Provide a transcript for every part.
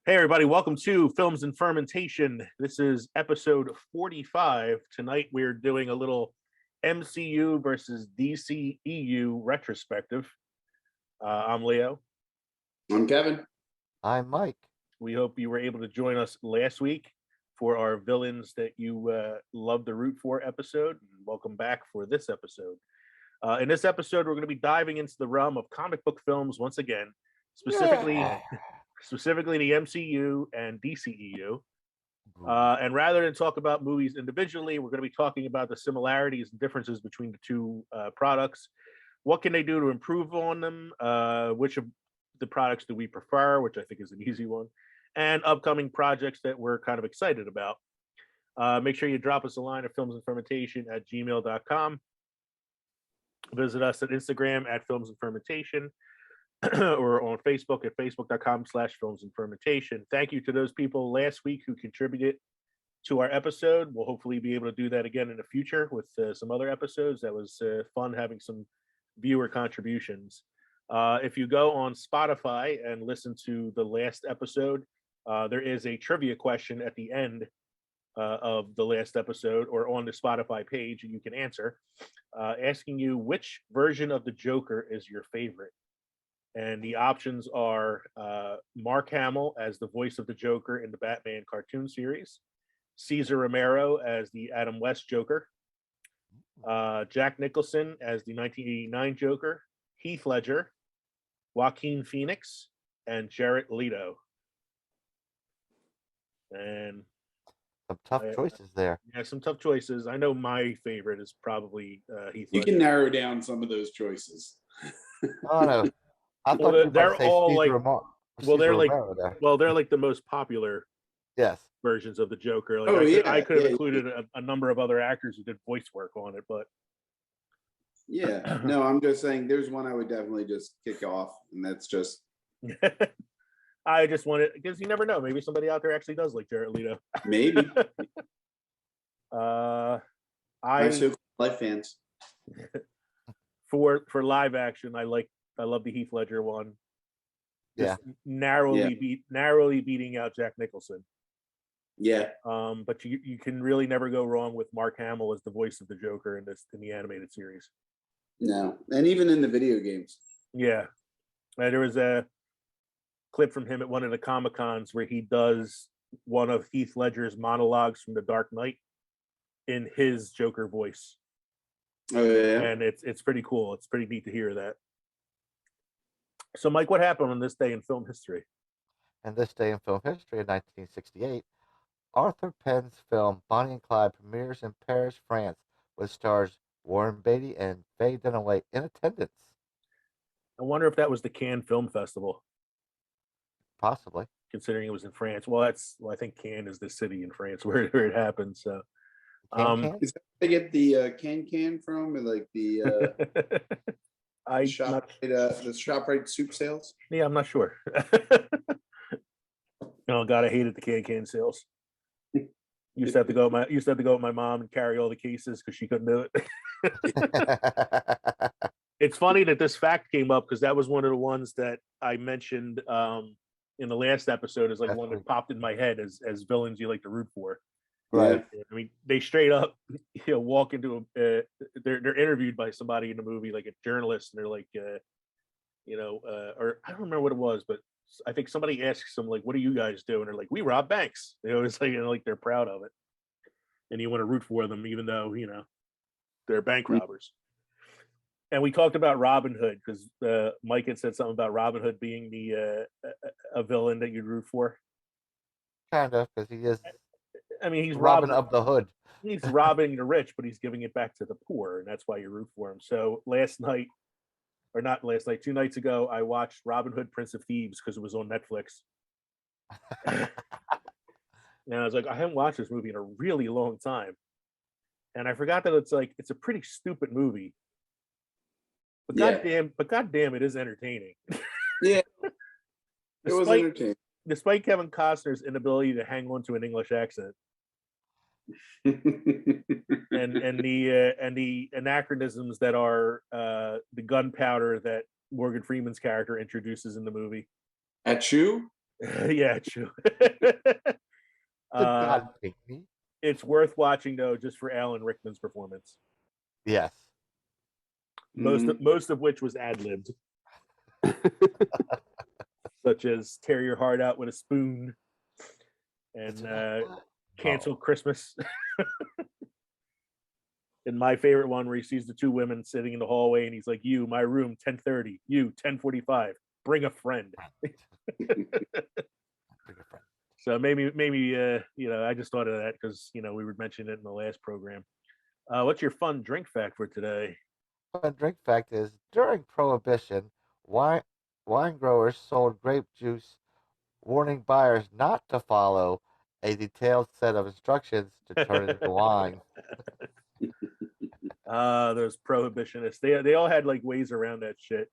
Hey, everybody, welcome to Films and Fermentation. This is episode 45. Tonight, we're doing a little MCU versus DCEU retrospective. I'm Leo. I'm Kevin. I'm Mike. We hope you were able to join us last week for our villains that you love to root for episode. Welcome back for this episode. In this episode, we're going to be diving into the realm of comic book films once again, specifically the MCU and DCEU. And rather than talk about movies individually, we're going to be talking about the similarities and differences between the two products. What can they do to improve on them? Which of the products do we prefer, which I think is an easy one, and upcoming projects that we're kind of excited about. Make sure you drop us a line at filmsandfermentation@gmail.com. Visit us at Instagram at Films and Fermentation or on Facebook at facebook.com/filmsandfermentation. Thank you to those people last week who contributed to our episode. We'll hopefully be able to do that again in the future with some other episodes. That was fun having some viewer contributions. If you go on Spotify and listen to the last episode, there is a trivia question at the end of the last episode or on the Spotify page you can answer, asking you which version of the Joker is your favorite. And the options are Mark Hamill as the voice of the Joker in the Batman cartoon series, Cesar Romero as the Adam West Joker, Jack Nicholson as the 1989 Joker, Heath Ledger, Joaquin Phoenix, and Jared Leto. And some tough choices there. Yeah, some tough choices. I know my favorite is probably Heath Ledger. You can narrow down some of those choices. Oh no. I thought they're all like, they're like the most popular versions of the Joker. Like I could have included a number of other actors who did voice work on it, but no, I'm just saying there's one I would definitely just kick off, and that's just I just wanted, because you never know, maybe somebody out there actually does like Jared Leto. Maybe. My life fans. For live action, I love the Heath Ledger one. Just narrowly beating out Jack Nicholson. Yeah. But you can really never go wrong with Mark Hamill as the voice of the Joker in the animated series. No, and even in the video games. Yeah, there was a clip from him at one of the Comic-Cons where he does one of Heath Ledger's monologues from The Dark Knight in his Joker voice. Oh yeah, and it's pretty cool. It's pretty neat to hear that. So, Mike, what happened on this day in film history? And this day in film history in 1968, Arthur Penn's film Bonnie and Clyde premieres in Paris, France, with stars Warren Beatty and Faye Dunaway in attendance. I wonder if that was the Cannes Film Festival. Possibly. Considering it was in France. Well, I think Cannes is the city in France where it happened. So, is that where they get the can from, or like the the ShopRite soup sales? Yeah, I'm not sure. Oh God, I hated the can sales. Used to have to go with my mom and carry all the cases because she couldn't do it. It's funny that this fact came up because that was one of the ones that I mentioned in the last episode as like one that popped in my head as villains you like to root for. Right. I mean, they straight up, walk into they're interviewed by somebody in the movie, like a journalist, and they're like, or I don't remember what it was, but I think somebody asks them like, "What do you guys do?" And they're like, "We rob banks." It's like, like they're proud of it, and you want to root for them, even though they're bank robbers. And we talked about Robin Hood because Mike had said something about Robin Hood being the a villain that you'd root for. Kind of, because he is. I mean, he's Robin of the Hood. He's robbing the rich, but he's giving it back to the poor, and that's why you root for him. So 2 nights ago, I watched Robin Hood, Prince of Thieves because it was on Netflix. And I was like, I haven't watched this movie in a really long time, and I forgot that it's a pretty stupid movie. But goddamn, it is entertaining. Yeah, it was entertaining. Despite Kevin Costner's inability to hang on to an English accent, and the anachronisms that are the gunpowder that Morgan Freeman's character introduces in the movie. At Chew? Yeah, true. Did God pick me? It's worth watching though, just for Alan Rickman's performance. Yes. Most of which was ad-libbed. Such as tear your heart out with a spoon and cancel Christmas. And my favorite one where he sees the two women sitting in the hallway and he's like, you, my room, 10:30, you, 10:45, bring a friend. Bring a friend. So maybe I just thought of that because we were mentioning it in the last program. What's your fun drink fact for today? Fun drink fact is during Prohibition, wine growers sold grape juice, warning buyers not to follow a detailed set of instructions to turn it into wine. Those prohibitionists, they all had like ways around that shit.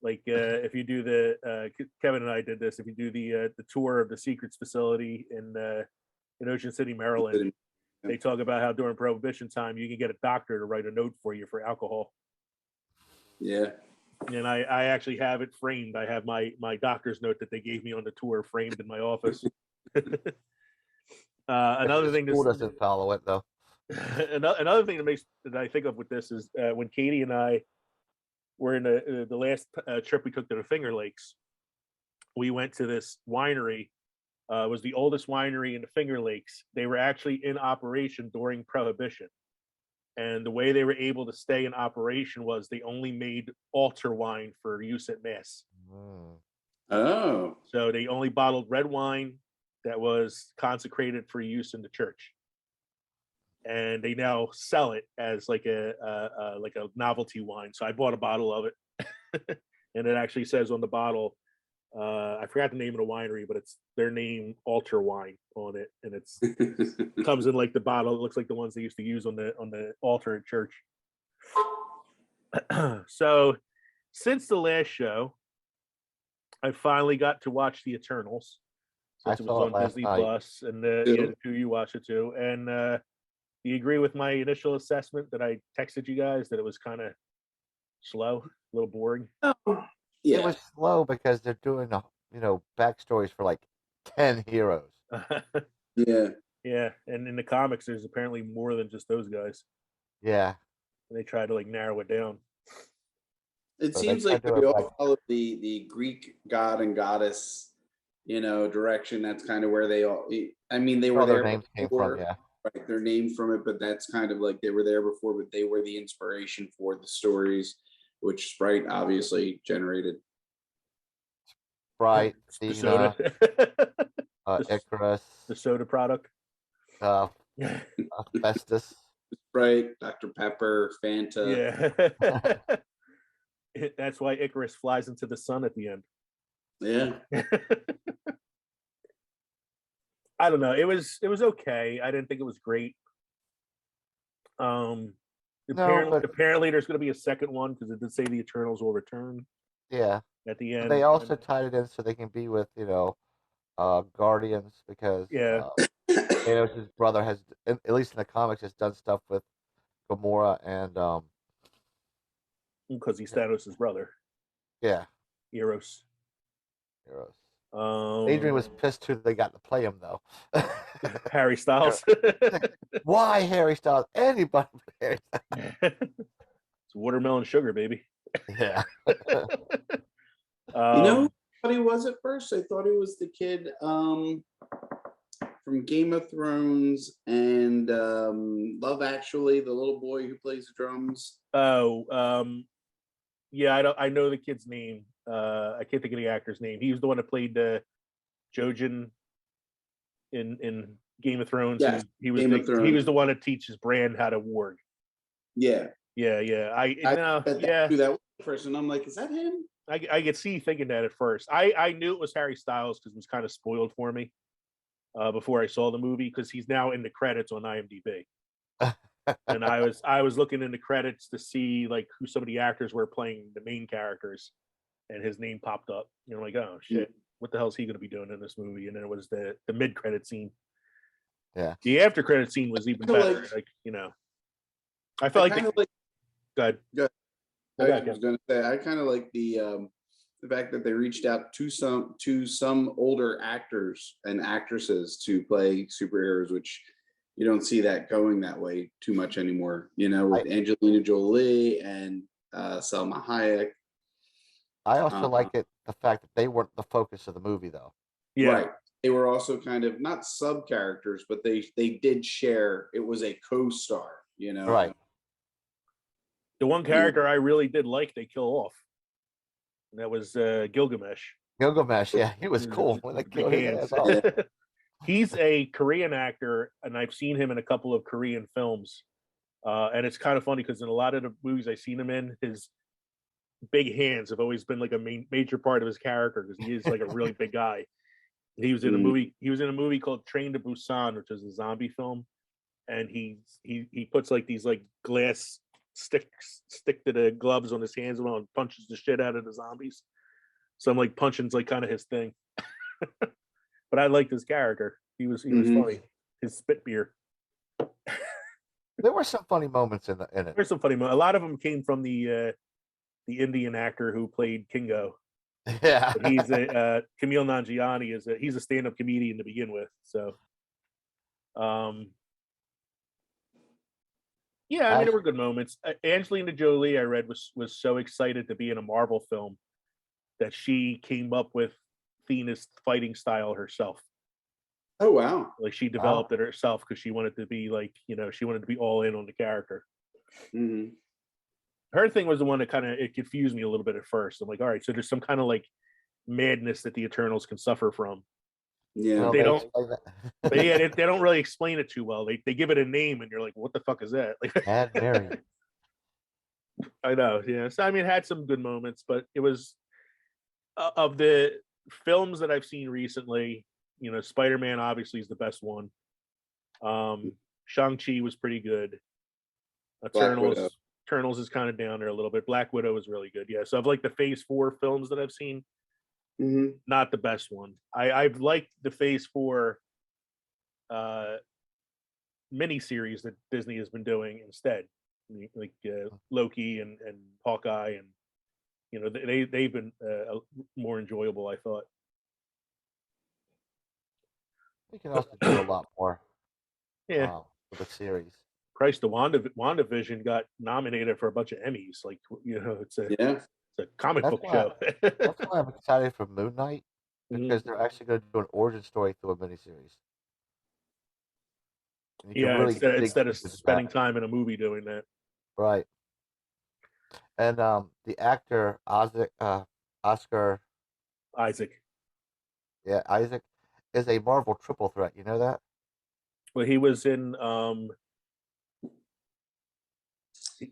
Like if you do Kevin and I did this, if you do the tour of the Secrets facility in Ocean City, Maryland, they talk about how during Prohibition time you can get a doctor to write a note for you for alcohol. Yeah. And I actually have it framed. I have my doctor's note that they gave me on the tour framed in my office. Another thing School doesn't follow it though. Another thing that I think of with this is when Katie and I were in the last trip we took to the Finger Lakes, we went to this winery. It was the oldest winery in the Finger Lakes. They were actually in operation during Prohibition. And the way they were able to stay in operation was they only made altar wine for use at Mass. Oh. So they only bottled red wine that was consecrated for use in the church. And they now sell it as like a novelty wine. So I bought a bottle of it. And it actually says on the bottle, I forgot the name of the winery, but it's their name, Altar Wine, on it, and it comes in like the bottle. It looks like the ones they used to use on the altar at church. So, since the last show, I finally got to watch the Eternals, since it was on Disney Plus, and you watched it too. And do you agree with my initial assessment that I texted you guys that it was kind of slow, a little boring? Yeah. It was slow because they're doing backstories for like 10 heroes. Yeah. Yeah, and in the comics, there's apparently more than just those guys. Yeah. And they try to like narrow it down. It seems like we all follow the Greek god and goddess, direction. That's kind of where they all. I mean, they were there. Their names came from, yeah. Right, they're named from it, but that's kind of like they were there before, but they were the inspiration for the stories, which Sprite obviously generated. Sprite, the soda. Icarus, the soda product. Festus. Sprite, Dr. Pepper, Fanta. Yeah. That's why Icarus flies into the sun at the end. Yeah. I don't know. It was okay. I didn't think it was great. Apparently there's going to be a second one because it did say the Eternals will return. Yeah. At the end, they also tied it in so they can be with Guardians because Thanos' brother has, at least in the comics, has done stuff with Gamora and because he's Thanos' brother. Yeah. Eros. Adrian was pissed too they got to play him though. Harry Styles. Why Harry Styles? Anybody but Harry Styles. It's watermelon sugar, baby. Yeah. I thought he was at first. I thought he was the kid from Game of Thrones and Love Actually, the little boy who plays the drums. Yeah, I know the kid's name. I can't think of the actor's name. He was the one that played Jojen in Game of Thrones. Yeah, he was the one that teaches Bran how to warg. Yeah. I do that first, and I'm like, is that him? I could see thinking that at first. I knew it was Harry Styles because it was kind of spoiled for me before I saw the movie because he's now in the credits on IMDb. And I was looking in the credits to see like who some of the actors were playing the main characters, and his name popped up. Like, oh shit, what the hell is he going to be doing in this movie? And then it was the mid credit scene. Yeah, the after credit scene was even better. I felt like. Go ahead. I was going to say I kind of like the the fact that they reached out to some older actors and actresses to play superheroes, which you don't see that going that way too much anymore. With Angelina Jolie and Selma Hayek. I also like the fact that they weren't the focus of the movie, though. Yeah. Right. They were also kind of not sub characters, but they did share. It was a co-star, Right. The one character I really did like, they kill off. And that was Gilgamesh. Gilgamesh, yeah, he was cool when they killed his ass off. He's a Korean actor, and I've seen him in a couple of Korean films. And it's kind of funny because in a lot of the movies I've seen him in, his big hands have always been like a major part of his character because he is like a really big guy. He was in a movie. He was in a movie called Train to Busan, which is a zombie film, and he puts like these like glass stick to the gloves on his hands and punches the shit out of the zombies. So I'm like punching's like kind of his thing. But I liked his character. He was funny. His spit beer. There were some funny moments in it. There's some funny moments. A lot of them came from the Indian actor who played Kingo. Yeah, but he's Camille Nanjiani he's a stand-up comedian to begin with. So, yeah, I mean, there were good moments. Angelina Jolie, I read, was so excited to be in a Marvel film that she came up with Thena's fighting style herself. Oh wow! Like she developed it herself because she wanted to be like, she wanted to be all in on the character. Mm-hmm. Her thing was the one that kind of it confused me a little bit at first. I'm like, all right, so there's some kind of like madness that the Eternals can suffer from. Yeah, well, they don't. But yeah, they don't really explain it too well. They give it a name, and you're like, what the fuck is that? Like, Mad Mary. I know. Yeah. So I mean, it had some good moments, but it was of the films that I've seen recently. Spider-Man obviously is the best one. Shang-Chi was pretty good. Eternals is kind of down there a little bit. Black Widow was really good. Yeah. So of like the Phase 4 films that I've seen, not the best one. I've liked the Phase 4 miniseries that Disney has been doing instead, like Loki and Hawkeye, and they've been more enjoyable, I thought. We can also do a lot more. Yeah. For the series. Christ, the WandaVision got nominated for a bunch of Emmys. Like, it's a comic book show. That's why I'm excited for Moon Knight, because they're actually going to do an origin story through a miniseries. Yeah, really instead of spending time in a movie doing that. Right. And the actor Oscar Isaac. Yeah, Isaac is a Marvel triple threat. You know that? Well, he was in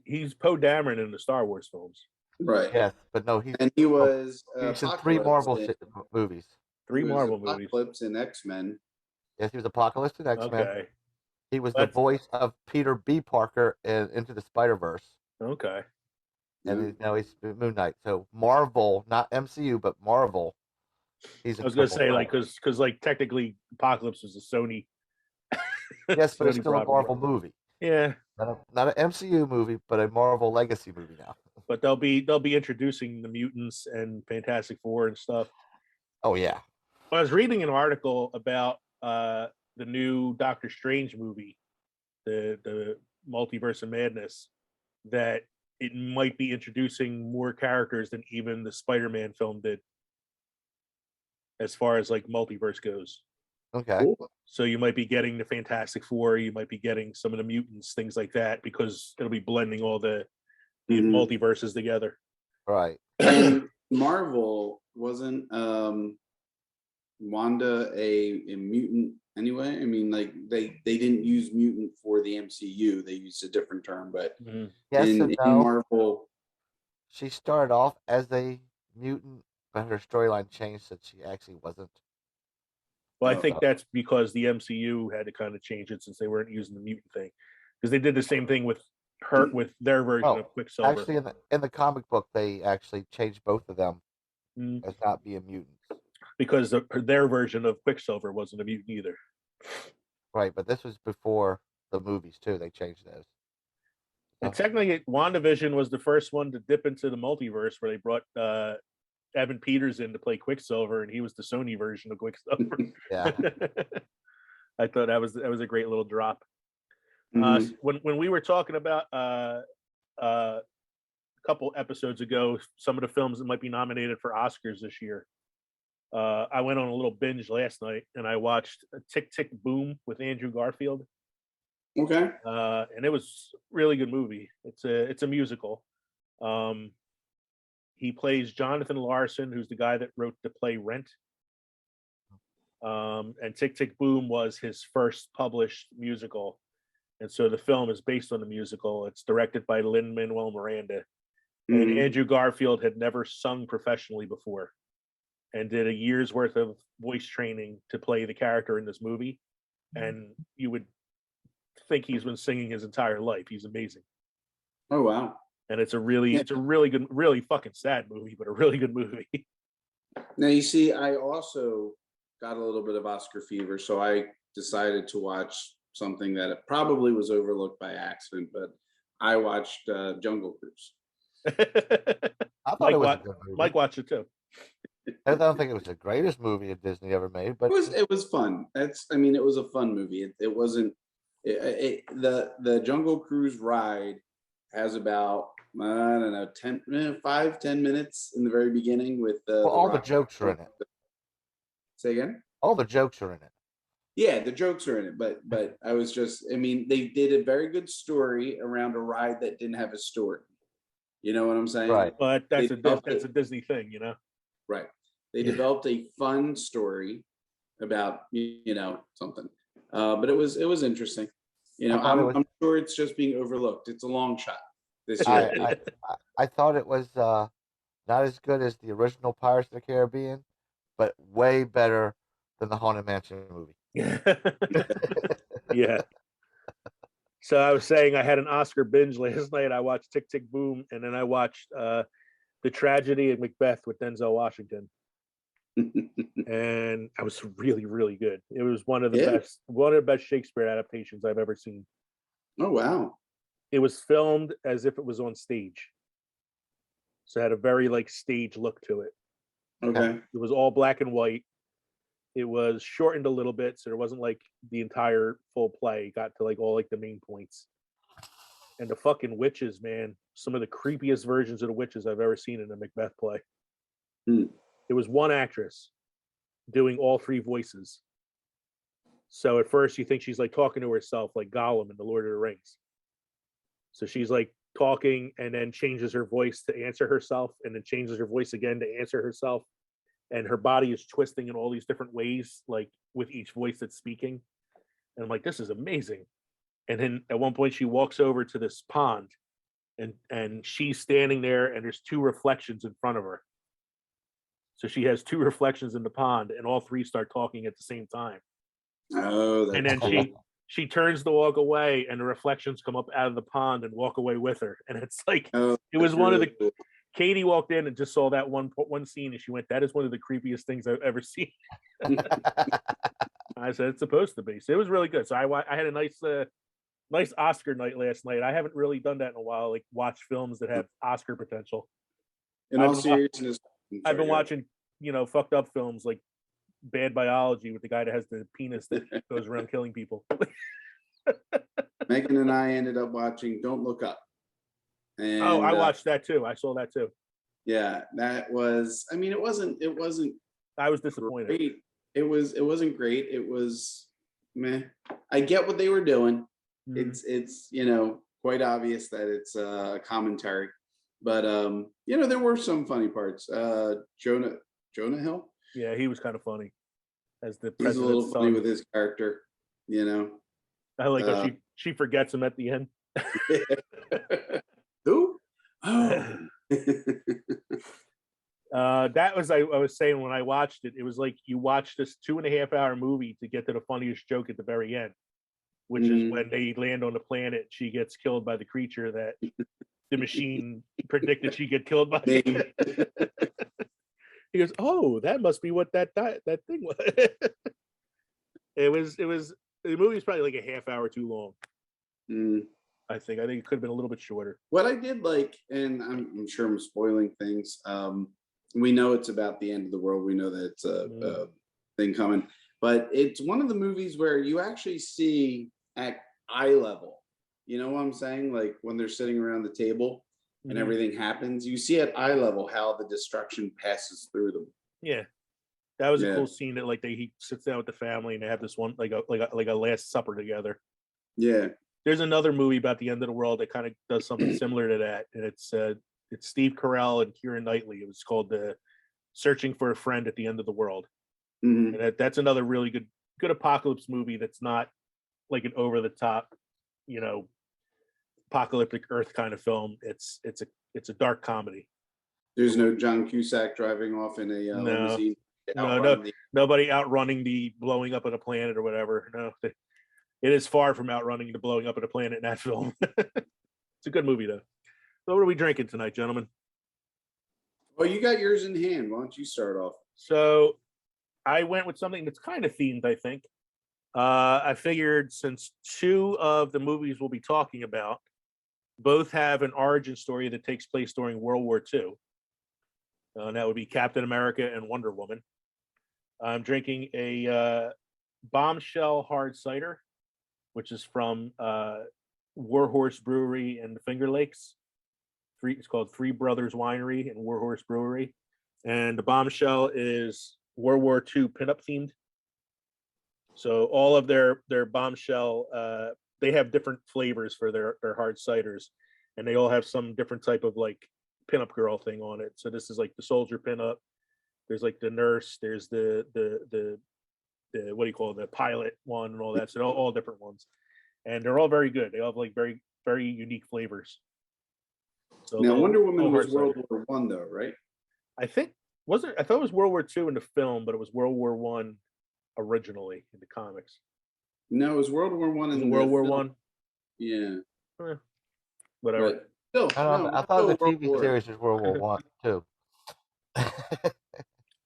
he's Poe Dameron in the Star Wars films. Right. Yes, but no, he was he's in 3 Marvel movies. 3 Marvel movies. Apocalypse in X-Men. Yes, he was Apocalypse in X-Men. Okay. He was the voice of Peter B. Parker in Into the Spider-Verse. Okay. And now he's Moon Knight. So Marvel, not MCU, but Marvel. I was going to say, like, because like technically Apocalypse was a Sony. Yes, but it's still a Marvel movie. Yeah. Not an MCU movie, but a Marvel Legacy movie now. But they'll be introducing the mutants and Fantastic Four and stuff. Oh yeah. I was reading an article about the new Doctor Strange movie, the Multiverse of Madness, that it might be introducing more characters than even the Spider-Man film did, as far as like multiverse goes. Okay. Cool. So you might be getting the Fantastic Four, you might be getting some of the mutants, things like that, because it'll be blending all the multiverses together. Right. And Marvel wasn't Wanda a mutant anyway? I mean, like they didn't use mutant for the MCU; they used a different term. But yes in Marvel, she started off as a mutant, but her storyline changed since she actually wasn't. Well, I think that's because the MCU had to kind of change it since they weren't using the mutant thing, because they did the same thing with her with their version of Quicksilver. Actually, in the comic book, they actually changed both of them as not being mutants. Because their version of Quicksilver wasn't a mutant either. Right, but this was before the movies too. They changed those. And technically, WandaVision was the first one to dip into the multiverse, where they brought Evan Peters in to play Quicksilver, and he was the Sony version of Quicksilver. Yeah. I thought that was a great little drop. Mhm. When we were talking about a couple episodes ago, some of the films that might be nominated for Oscars this year, I went on a little binge last night and I watched Tick Tick Boom with Andrew Garfield. Okay. And it was a really good movie. It's a musical. He plays Jonathan Larson, who's the guy that wrote the play Rent. And Tick Tick Boom was his first published musical. And so the film is based on the musical. It's directed by Lin-Manuel Miranda. And Mhm. Andrew Garfield had never sung professionally before and did a year's worth of voice training to play the character in this movie. And you would think he's been singing his entire life. He's amazing. Oh wow. And it's a really good, really fucking sad movie, but a really good movie. Now you see, I also got a little bit of Oscar fever, so I decided to watch something that probably was overlooked by accident, but I watched Jungle Cruise. I thought it was a good movie. Mike watched it too. I don't think it was the greatest movie that Disney ever made, but It was fun. It was a fun movie. It wasn't the Jungle Cruise ride has about, I don't know, 5-10 minutes in the very beginning with all the jokes are in it. Say again? All the jokes are in it. Yeah, the jokes are in it, but I was just, I mean, they did a very good story around a ride that didn't have a story. You know what I'm saying? Right. But that's a Disney thing, you know? Right. They developed a fun story about, something. But it was interesting. I'm sure it's just being overlooked. It's a long shot this year. I thought it was not as good as the original Pirates of the Caribbean, but way better than the Haunted Mansion movie. Yeah. So I was saying I had an Oscar binge last night. I watched Tick Tick Boom, and then I watched The Tragedy of Macbeth with Denzel Washington. And I was really, really good. It was one of the best Shakespeare adaptations I've ever seen. Oh wow. It was filmed as if it was on stage. So it had a very stage look to it. Okay. It was all black and white. It was shortened a little bit, so there wasn't the entire full play. It got to all the main points. And the fucking witches, man, some of the creepiest versions of the witches I've ever seen in a Macbeth play. It was one actress doing all three voices. So at first you think she's talking to herself like Gollum in The Lord of the Rings. So she's talking and then changes her voice to answer herself and then changes her voice again to answer herself. And her body is twisting in all these different ways, with each voice that's speaking. And I'm like, this is amazing. And then at one point she walks over to this pond and she's standing there and there's two reflections in front of her. So she has two reflections in the pond and all three start talking at the same time. Oh, and then cool. she turns to walk away and the reflections come up out of the pond and walk away with her. And it's it was one of the cool. Katie walked in and just saw that one scene and she went, that is one of the creepiest things I've ever seen. I said, it's supposed to be. So it was really good. So I had a nice Oscar night last night. I haven't really done that in a while, watch films that have Oscar potential. In all seriousness, I've been watching, fucked up films like Bad Biology with the guy that has the penis that goes around killing people. Megan and I ended up watching Don't Look Up. And, I watched that too. I saw that too. Yeah, that was. I mean, it wasn't. I was disappointed. Great. It wasn't great. It was meh. I get what they were doing. It's quite obvious that it's a commentary, but there were some funny parts. Jonah Hill. Yeah, he was kind of funny as the He's a little funny with his character. I like how she forgets him at the end. Who? Oh. That was I was saying when I watched it. It was like you watch this 2.5-hour movie to get to the funniest joke at the very end, which is when they land on the planet. She gets killed by the creature that the machine predicted she'd get killed by. He goes, "Oh, that must be what that thing was." It was the movie's probably a half hour too long. I think it could have been a little bit shorter. What I did like, and I'm sure I'm spoiling things, We know it's about the end of the world. We know that it's a thing coming, but it's one of the movies where you actually see at eye level. You know what I'm saying? Like when they're sitting around the table and everything happens, you see at eye level how the destruction passes through them. Yeah, that was a cool scene. That like he sits down with the family and they have this one like a Last Supper together. Yeah. There's another movie about the end of the world that kind of does something similar to that, and it's Steve Carell and Keira Knightley. It was called Searching for a Friend at the End of the World. And that's another really good apocalypse movie that's not like an over the top, apocalyptic Earth kind of film. It's a dark comedy. There's no John Cusack driving off in a limousine. Nobody outrunning the blowing up of a planet or whatever. No, it is far from outrunning the blowing up of a planet in that film. It's a good movie though. So what are we drinking tonight, gentlemen? Well, you got yours in hand. Why don't you start off? So I went with something that's kind of themed, I think. I figured since two of the movies we'll be talking about both have an origin story that takes place during World War II, and that would be Captain America and Wonder Woman. I'm drinking a Bombshell hard cider, which is from Warhorse Brewery in the Finger Lakes. It's called Three Brothers Winery and Warhorse Brewery. And the Bombshell is World War II pinup themed. So all of their Bombshell, they have different flavors for their hard ciders, and they all have some different type of like pinup girl thing on it. So this is like the soldier pinup. There's like the nurse. There's the what do you call it, the pilot one and all that. So all different ones, and they're all very good. They all have like very very unique flavors. So now Wonder Woman was World War I though, right? I think I thought it was World War II in the film, but it was World War I originally in the comics. No, it was World War I in the World War One. Yeah. Whatever. Still, I thought the TV series was World War One too.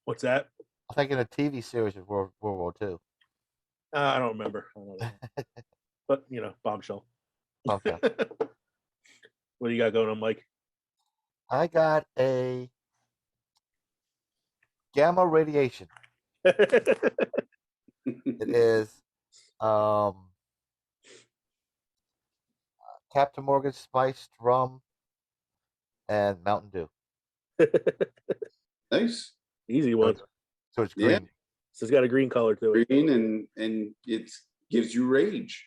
What's that? I think in the TV series was World War II. I don't remember. But Bombshell. Bombshell. What do you got going on, Mike? I got a gamma radiation. It is Captain Morgan spiced rum and Mountain Dew. Nice. Easy one. So it's green. Yeah. So it's got a green color to it. Green and it gives you rage.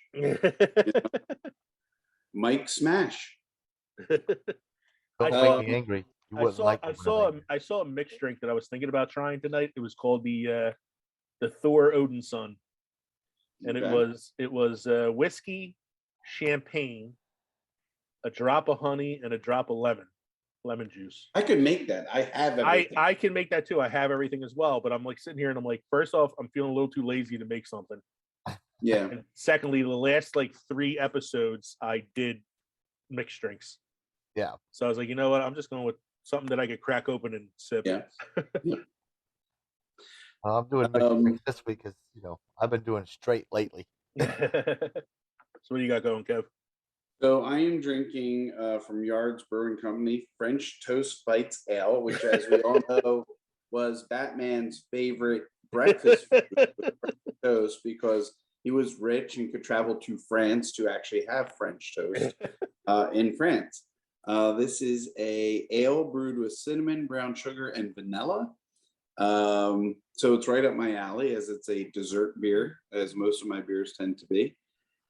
Mike Smash. Don't make me angry. You wouldn't I saw a mixed drink that I was thinking about trying tonight. It was called the Thor Odin Sun, and it was whiskey, champagne, a drop of honey, and a drop of lemon juice. I could make that. I have everything. I can make that too. I have everything as well. But I'm like sitting here and I'm like, first off, I'm feeling a little too lazy to make something. Yeah. And secondly, the last like 3 episodes I did mixed drinks. Yeah. So I was like, you know what? I'm just going with something that I could crack open and sip. Yeah. I'm doing mixed drinks this week because I've been doing straight lately. So what do you got going, Kev? So I am drinking from Yards Brewing Company French Toast Bites Ale, which, as we all know, was Batman's favorite breakfast food with French toast because he was rich and could travel to France to actually have French toast in France. This is a ale brewed with cinnamon, brown sugar, and vanilla. So it's right up my alley as it's a dessert beer, as most of my beers tend to be.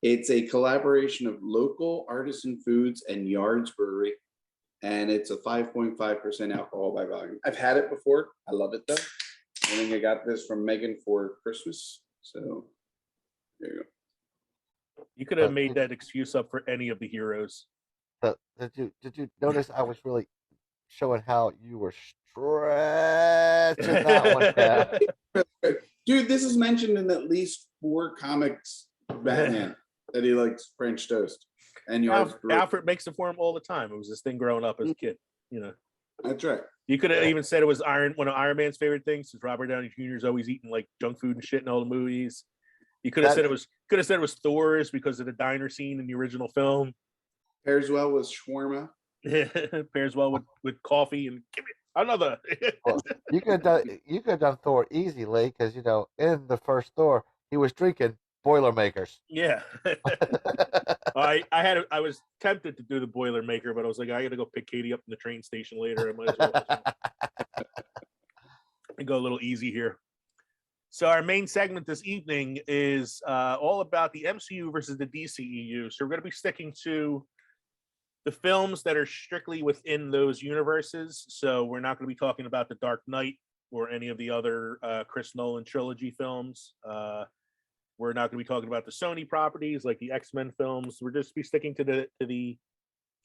It's a collaboration of local artisan foods and Yards Brewery, and it's a 5.5% alcohol by volume. I've had it before. I love it though. I think I got this from Megan for Christmas. So there you go. You could have made that excuse up for any of the heroes. Did you notice I was really showing how you were stretching that one down? Dude, this is mentioned in at least 4 comics. Batman that he likes French toast. And Alfred makes it for him all the time. It was this thing growing up as a kid. That's right. You could have even said it was one of Iron Man's favorite things, because Robert Downey Jr. is always eating like junk food and shit in all the movies. You could have said it was Thor's because of the diner scene in the original film. Pairs well with shawarma. Pairs well with coffee and give Another. Well, you could have done Thor easily because in the first Thor he was drinking Boilermakers. Yeah. I was tempted to do the Boilermaker, but I was like, I got to go pick Katie up in the train station later. I might as well and go a little easy here. So our main segment this evening is all about the MCU versus the DCEU. So we're going to be sticking to the films that are strictly within those universes. So we're not going to be talking about The Dark Knight or any of the other Chris Nolan trilogy films. We're not going to be talking about the Sony properties like the X-Men films. We're just be sticking to the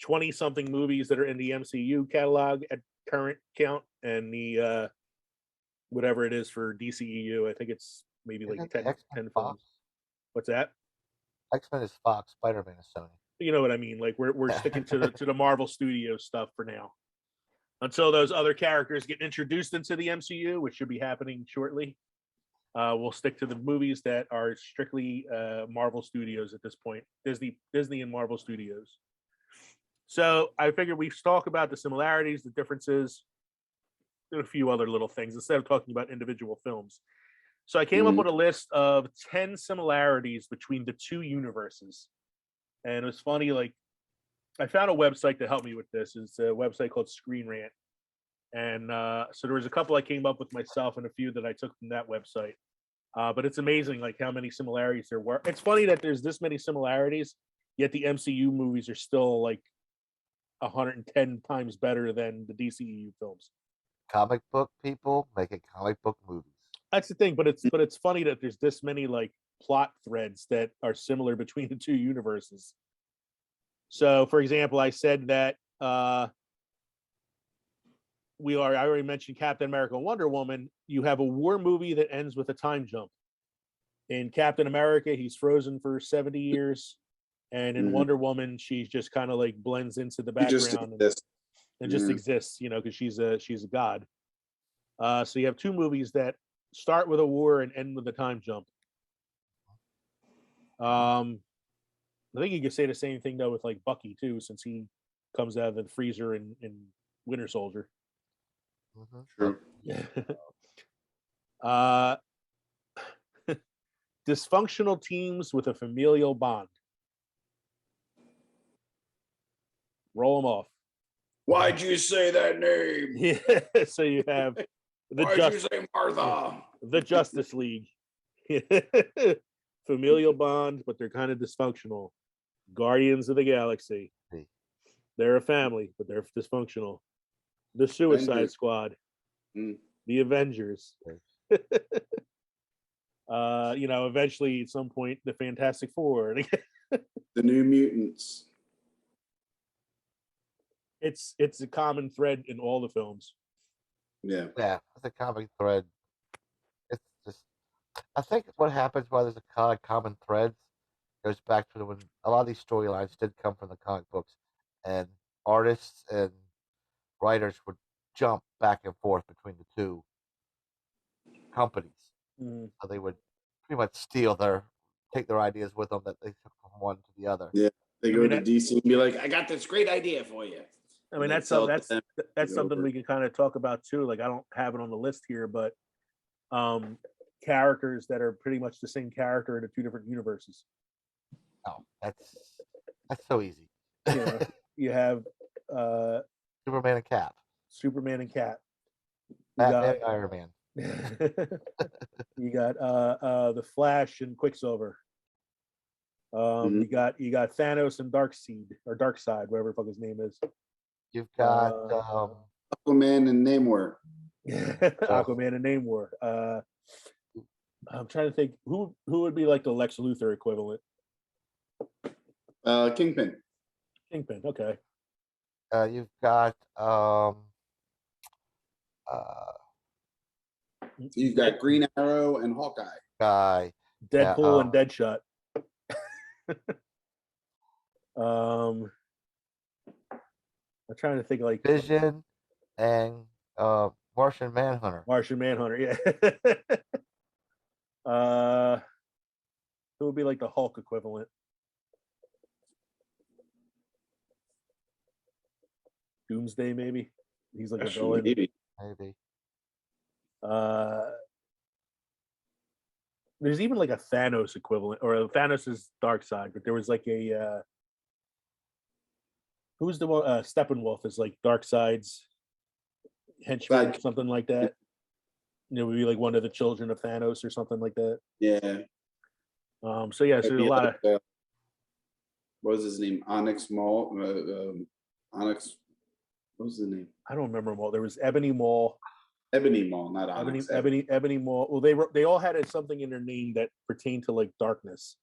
20-something movies that are in the MCU catalog at current count, and the whatever it is for DCEU. I think it's maybe like 10 films. Fox? What's that? X-Men is Fox, Spider-Man is Sony. You know what I mean? Like we're sticking to the Marvel Studios stuff for now, until those other characters get introduced into the MCU, which should be happening shortly. We'll stick to the movies that are strictly Marvel Studios at this point, Disney and Marvel Studios. So I figured we talk about the similarities, the differences, and a few other little things instead of talking about individual films. So I came up with a list of 10 similarities between the two universes. And it was funny, like I found a website to help me with this. It's a website called Screen Rant. And so there was a couple I came up with myself and a few that I took from that website. But it's amazing like how many similarities there were. It's funny that there's this many similarities, yet the MCU movies are still like 110 times better than the DCEU films. Comic book people making comic book movies. That's the thing, but it's funny that there's this many like plot threads that are similar between the two universes. So, for example, I said that I already mentioned Captain America and Wonder Woman. You have a war movie that ends with a time jump. In Captain America, he's frozen for 70 years. And in Wonder Woman, she's just kind of like blends into the background and just exists, because she's a god. So you have two movies that start with a war and end with a time jump. I think you could say the same thing though with like Bucky too, since he comes out of the freezer in Winter Soldier. True. Dysfunctional teams with a familial bond. Roll them off. Why'd you say that name? Yeah, so you have Why'd you say Martha? The Justice League. Familial bond, but they're kind of dysfunctional. Guardians of the Galaxy. They're a family, but they're dysfunctional. The Suicide Squad. The Avengers. Eventually at some point the Fantastic Four. The New Mutants. It's a common thread in all the films. Yeah, it's a common thread. It's just, I think what happens why there's a lot of common threads goes back to when a lot of these storylines did come from the comic books, and artists and writers would jump back and forth between the two companies. So they would pretty much take their ideas with them that they took from one to the other. Yeah, they go to DC and be like, "I got this great idea for you." I mean, that's something we can kind of talk about too. Like, I don't have it on the list here, but characters that are pretty much the same character in the two different universes. Oh, that's so easy. You have Superman and Cap. Superman and Cap. Batman and Iron Man. You got the Flash and Quicksilver. You got Thanos and Darkseid or Darkseid, whatever the fuck his name is. You've got Aquaman and Namor. Aquaman and Namor. I'm trying to think who would be like the Lex Luthor equivalent. Kingpin. Kingpin. Okay. You've got you've got Green Arrow and Hawkeye. Deadpool and Deadshot. I'm trying to think like Vision and Martian Manhunter. Yeah. Who would be like the Hulk equivalent? Doomsday, maybe. He's like a Actually, villain. maybe. Maybe. There's even like a Thanos equivalent, or Thanos is dark side, but there was like a who's the one? Steppenwolf is like Darkseid's henchman, or something like that. It would be like one of the children of Thanos or something like that. Yeah. So yeah, so there's a lot of. What was his name? Onyx Mall. Onyx. What was the name? I don't remember them all. There was Ebony Maw. Ebony Mall, not Onyx. Ebony Maw. Well, they all had something in their name that pertained to like darkness.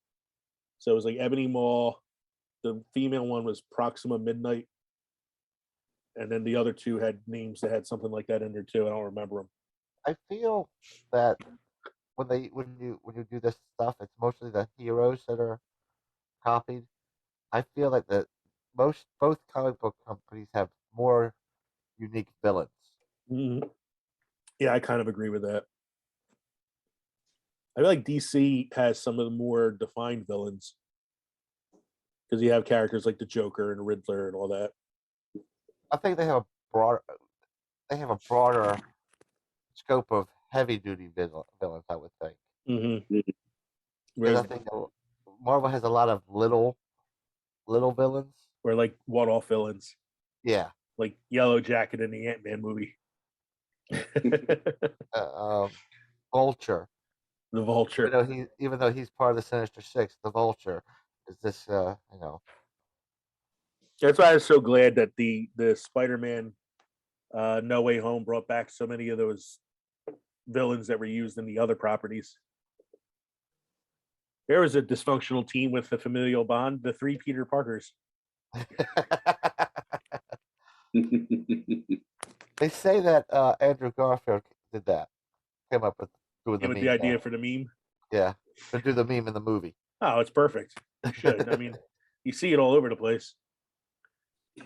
So it was like Ebony Maw. The female one was Proxima Midnight, and then the other two had names that had something like that in there too. I don't remember them. I feel that when you do this stuff, it's mostly the heroes that are copied. I feel like both comic book companies have more unique villains. Mm-hmm. Yeah, I kind of agree with that. I feel like DC has some of the more defined villains because you have characters like the Joker and Riddler and all that. I think they have a broader scope of heavy duty villains. I would think. Mm-hmm. Because I think Marvel has a lot of little villains. Or like one-off villains. Yeah. Like Yellow Jacket in the Ant-Man movie. Vulture. The Vulture. Even though he's part of the Sinister Six, the Vulture is this. That's why I was so glad that the Spider-Man No Way Home brought back so many of those villains that were used in the other properties. There was a dysfunctional team with a familial bond, the 3 Peter Parkers. They say that Andrew Garfield did that. Came up with the idea for the meme. Yeah, to do the meme in the movie. Oh, it's perfect. You should. I mean, you see it all over the place.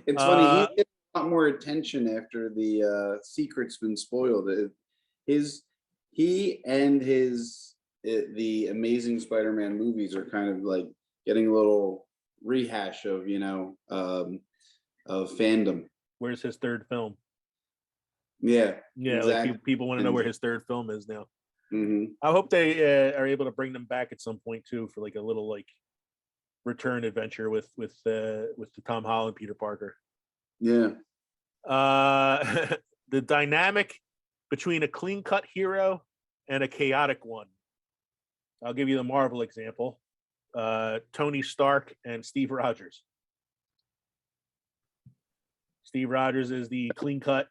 It's funny. He gets a lot more attention after the secret's been spoiled. He and the Amazing Spider-Man movies are kind of like getting a little rehash of of fandom. Where's his third film? Yeah, exactly. Like people want to know where his third film is now. Mm-hmm. I hope they are able to bring them back at some point too, for like a little like return adventure with the Tom Holland Peter Parker. Yeah. The dynamic between a clean-cut hero and a chaotic one. I'll give you the Marvel example. Tony Stark and Steve Rogers. Steve Rogers is the clean-cut,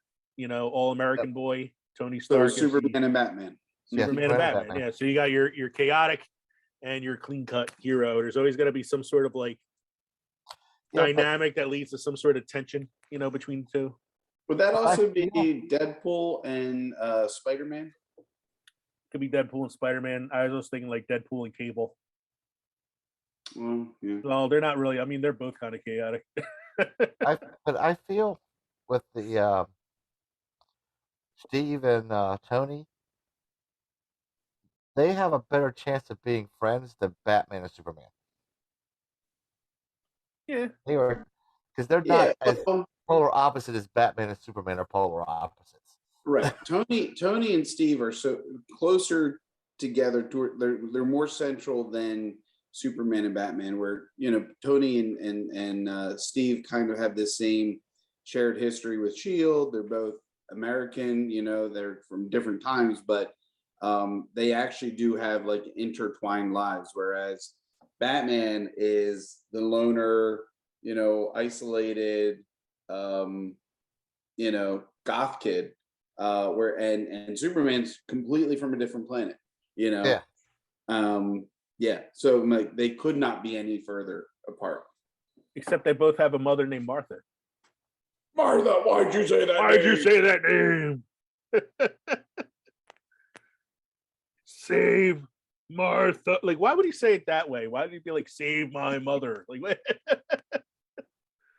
all-American boy. Tony Stark is Superman and Batman. Superman and Batman. Yeah. So you got your chaotic and your clean-cut hero. There's always got to be some sort of like dynamic that leads to some sort of tension, between the two. Would that also be Deadpool and Spider-Man? Could be Deadpool and Spider-Man. I was just thinking like Deadpool and Cable. Well, yeah. Well, they're not really. I mean, they're both kind of chaotic. But I feel with the Steve and Tony, they have a better chance of being friends than Batman and Superman. Yeah, they are, because they're not as polar opposite as Batman and Superman are polar opposites. Right. Tony and Steve are so closer together. They're more central than Superman and Batman, where Tony and Steve kind of have this same shared history with Shield. They're both American. They're from different times, but they actually do have like intertwined lives. Whereas Batman is the loner, isolated, goth kid. And Superman's completely from a different planet. Yeah. Yeah. So like they could not be any further apart. Except they both have a mother named Martha. Martha, why'd you say that? Why'd you say that name? Save Martha. Like, why would he say it that way? Why would he be like, save my mother? Like,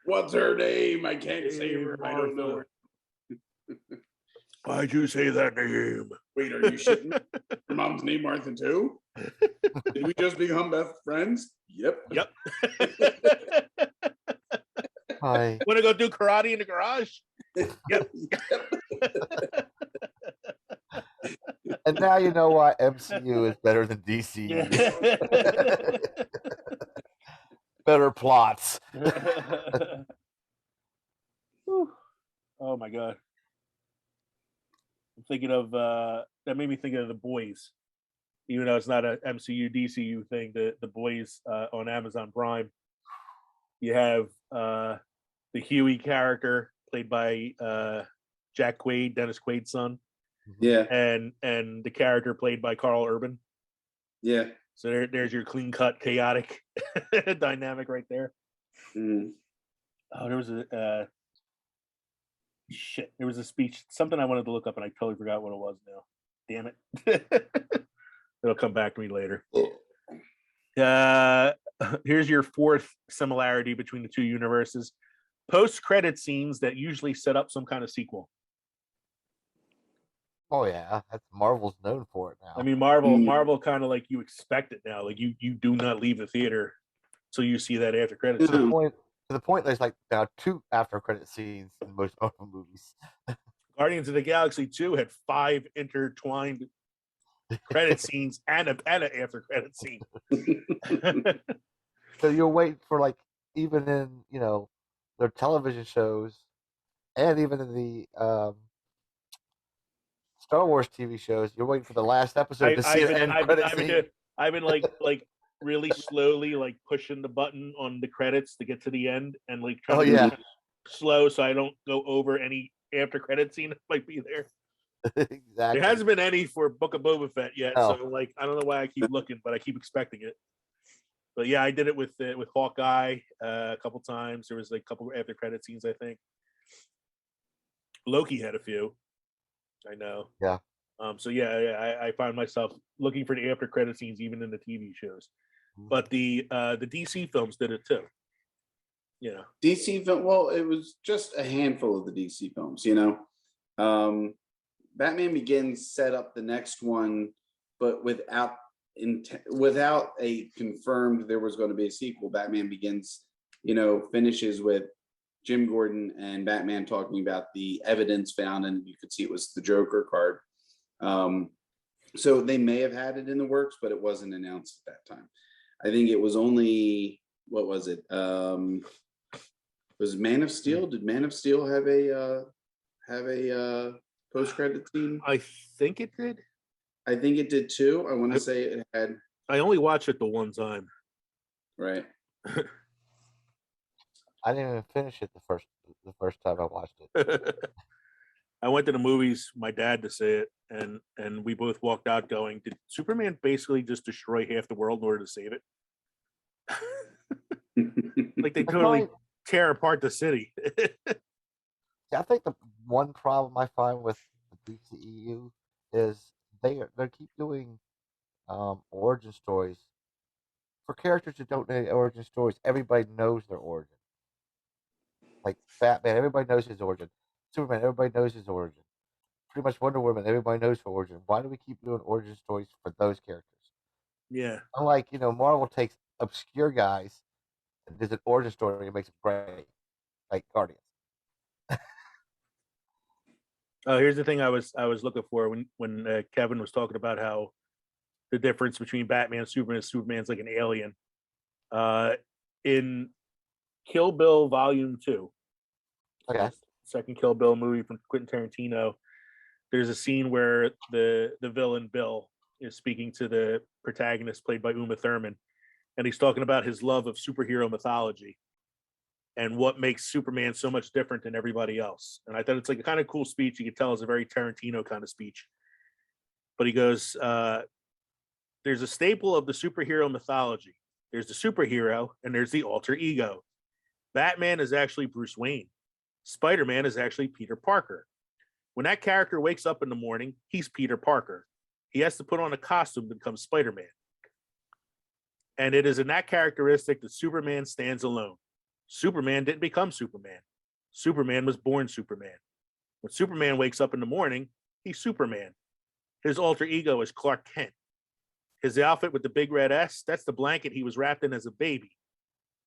what's her name? I can't save her. I don't know her. Why'd you say that name? Wait, are you shitting? Your mom's name Martha too? Did we just become best friends? Yep. Want to go do karate in the garage? Yep. And now you know why MCU is better than DCEU. Better plots. Oh my god. I'm thinking of that made me think of The Boys. Even though it's not a MCU DCU thing, the Boys on Amazon Prime. You have the Huey character played by Jack Quaid, Dennis Quaid's son. Yeah. And the character played by Carl Urban. Yeah. So there's your clean cut, chaotic dynamic right there. Mm. Oh, there was a shit. There was a speech, something I wanted to look up, and I totally forgot what it was now. Damn it. It'll come back to me later. Here's your fourth similarity between the two universes. Post-credit scenes that usually set up some kind of sequel. Oh yeah, that's Marvel's known for it now. I mean, Marvel kind of like you expect it now. Like you do not leave the theater till you see that after credit scene. To the point there's like now 2 after credit scenes in most Marvel movies. Guardians of the Galaxy 2 had 5 intertwined credit scenes and an after credit scene. So you'll wait for, like, even in, you know, their television shows and even in the Star Wars TV shows, you're waiting for the last episode to see the end credit scene. I've been like really slowly like pushing the button on the credits to get to the end and like trying to be slow so I don't go over any after credit scene that might be there. Exactly. There hasn't been any for Book of Boba Fett yet, so like I don't know why I keep looking, but I keep expecting it. But yeah, I did it with Hawkeye a couple times. There was like a couple after credit scenes, I think. Loki had a few. I know. Yeah. So yeah, I find myself looking for the after credit scenes even in the TV shows. But the DC films did it too. You know. DC film. Well, it was just a handful of the DC films. You know, Batman Begins set up the next one, but without a confirmed there was going to be a sequel. Batman Begins, you know, finishes with Jim Gordon and Batman talking about the evidence found, and you could see it was the Joker card. So they may have had it in the works, but it wasn't announced at that time. I think it was only, what was it? Was Man of Steel? Did Man of Steel have a post-credit scene? I think it did. I think it did too. I want to say it had. I only watched it the one time. Right. I didn't even finish it the first time I watched it. I went to the movies, my dad to see it, and we both walked out going, did Superman basically just destroy half the world in order to save it? Like they totally tear apart the city. I think the one problem I find with the DCEU is they keep doing origin stories for characters that don't need origin stories. Everybody knows their origin. Like Batman, everybody knows his origin. Superman, everybody knows his origin. Pretty much Wonder Woman, everybody knows her origin. Why do we keep doing origin stories for those characters? Yeah. Unlike, you know, Marvel takes obscure guys and does an origin story and makes it great, like Guardians. Oh, here's the thing I was looking for when Kevin was talking about how the difference between Batman and Superman's like an alien. In Kill Bill Volume 2, Okay. second Kill Bill movie from Quentin Tarantino, there's a scene where the villain Bill is speaking to the protagonist played by Uma Thurman, and he's talking about his love of superhero mythology and what makes Superman so much different than everybody else. And I thought it's like a kind of cool speech. You could tell it's a very Tarantino kind of speech. But he goes, there's a staple of the superhero mythology. There's the superhero and there's the alter ego. Batman is actually Bruce Wayne. Spider-Man is actually Peter Parker. When that character wakes up in the morning, he's Peter Parker. He has to put on a costume to become Spider-Man. And it is in that characteristic that Superman stands alone. Superman didn't become Superman. Superman was born Superman. When Superman wakes up in the morning, he's Superman. His alter ego is Clark Kent. His outfit with the big red S, that's the blanket he was wrapped in as a baby.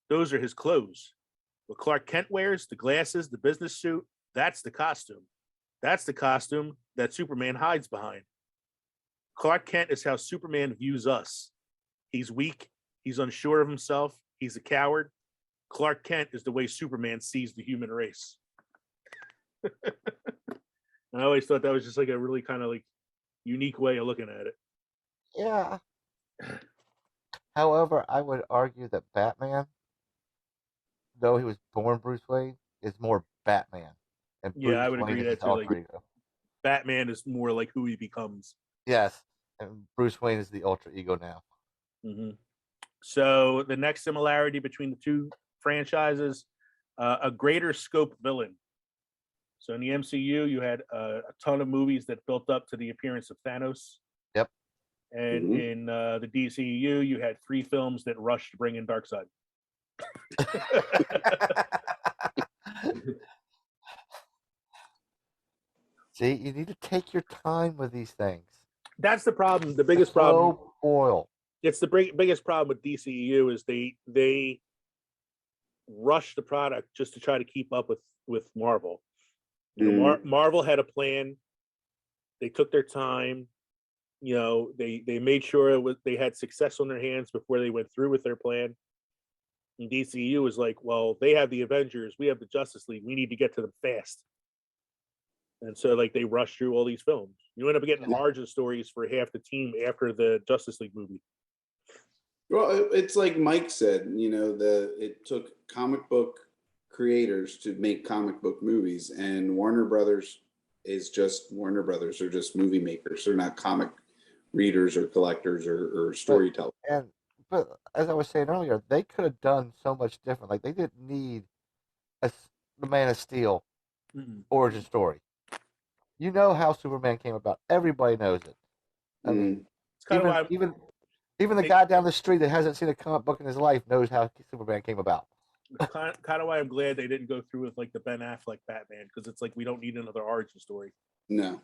Those are his clothes. What Clark Kent wears, the glasses, the business suit, That's the costume. That's the costume that Superman hides behind. Clark Kent is how Superman views us. He's weak. He's unsure of himself. He's a coward. Clark Kent is the way Superman sees the human race. I always thought that was just like a really kind of like unique way of looking at it. Yeah. However, I would argue that Batman, though he was born Bruce Wayne, is more Batman. And Yeah, I would Wayne agree is that his too. Like alter ego. Batman is more like who he becomes. Yes. And Bruce Wayne is the alter ego now. Mm-hmm. So the next similarity between the two franchises, a greater scope villain. So in the MCU, you had a ton of movies that built up to the appearance of Thanos. Yep. And in the DCEU, you had 3 films that rushed to bring in Darkseid. See, you need to take your time with these things. That's the problem. The biggest problem. Boil. It's the biggest problem with DCEU is they rush the product just to try to keep up with Marvel. You know, Marvel had a plan. They took their time. You know, they made sure they had success on their hands before they went through with their plan. And DCU was like, well, they have the Avengers, we have the Justice League, we need to get to them fast. And so like they rushed through all these films. You end up getting origin stories for half the team after the Justice League movie. Well, it's like Mike said, you know, it took comic book creators to make comic book movies, and Warner Brothers is just Warner Brothers. They're just movie makers. They're not comic readers or collectors or storytellers. But as I was saying earlier, they could have done so much different. Like they didn't need the Man of Steel origin story. You know how Superman came about. Everybody knows it. I mean, it's kind of even the guy down the street that hasn't seen a comic book in his life knows how Superman came about. Kind of why I'm glad they didn't go through with like the Ben Affleck Batman, because it's like we don't need another origin story. No.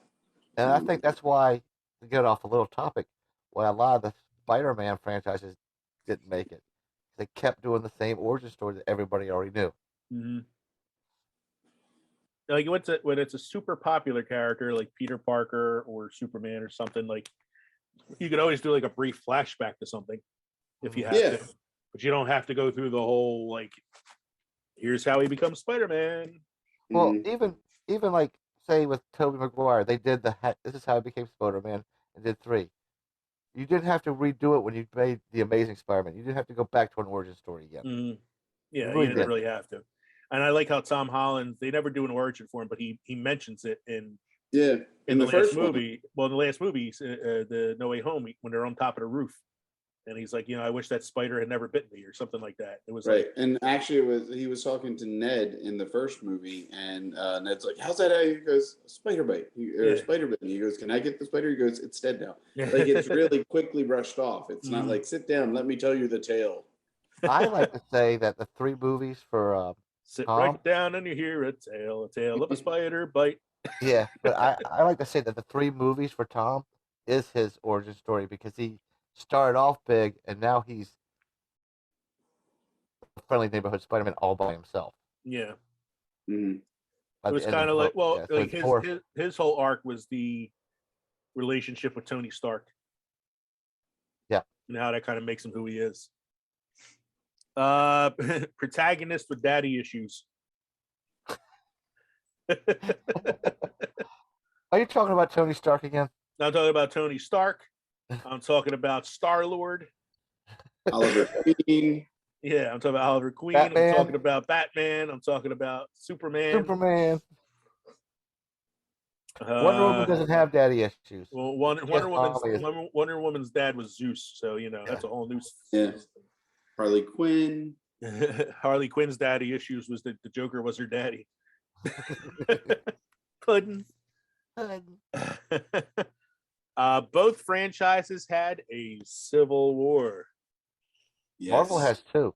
And I think that's why, to get off a little topic, why a lot of the Spider-Man franchises didn't make it. They kept doing the same origin story that everybody already knew. Mm-hmm. Like when it's a super popular character like Peter Parker or Superman or something, like you could always do like a brief flashback to something if you have to, but you don't have to go through the whole like, here's how he becomes Spider-Man. Well, even like say with Tobey Maguire, they did this is how he became Spider-Man and did 3. You didn't have to redo it when you made the Amazing Spider-Man. You didn't have to go back to an origin story again. Mm-hmm. Yeah, you didn't really have to. And I like how Tom Holland, they never do an origin for him, but he mentions it in the last movie. Well, in the last movie, the No Way Home, when they're on top of the roof, and he's like, I wish that spider had never bitten me, or something like that. It was right. Like, and actually, he was talking to Ned in the first movie, and Ned's like, "How's that?" He goes, "Spider bite, spider bit." He goes, "Can I get the spider?" He goes, "It's dead now." Like it's really quickly brushed off. It's not like, "Sit down, let me tell you the tale." I like to say that the 3 movies for sit Tom, right down and you hear a tale of a spider bite. Yeah, but I like to say that the 3 movies for Tom is his origin story, because he started off big and now he's a friendly neighborhood Spider-Man all by himself. Yeah. Mm-hmm. It was kind of like, like his whole arc was the relationship with Tony Stark. Yeah. And how that kind of makes him who he is. Protagonist with daddy issues. Are you talking about Tony Stark again? I'm talking about Tony Stark. I'm talking about Star-Lord. Oliver Queen. Yeah, I'm talking about Oliver Queen. Batman. I'm talking about Batman. I'm talking about Superman. Wonder Woman doesn't have daddy issues. Well, Wonder Woman's dad was Zeus, so that's a whole new. Yeah. Harley Quinn. Harley Quinn's daddy issues was that the Joker was her daddy. Puddin'. Both franchises had a civil war. Yes. Marvel has 2.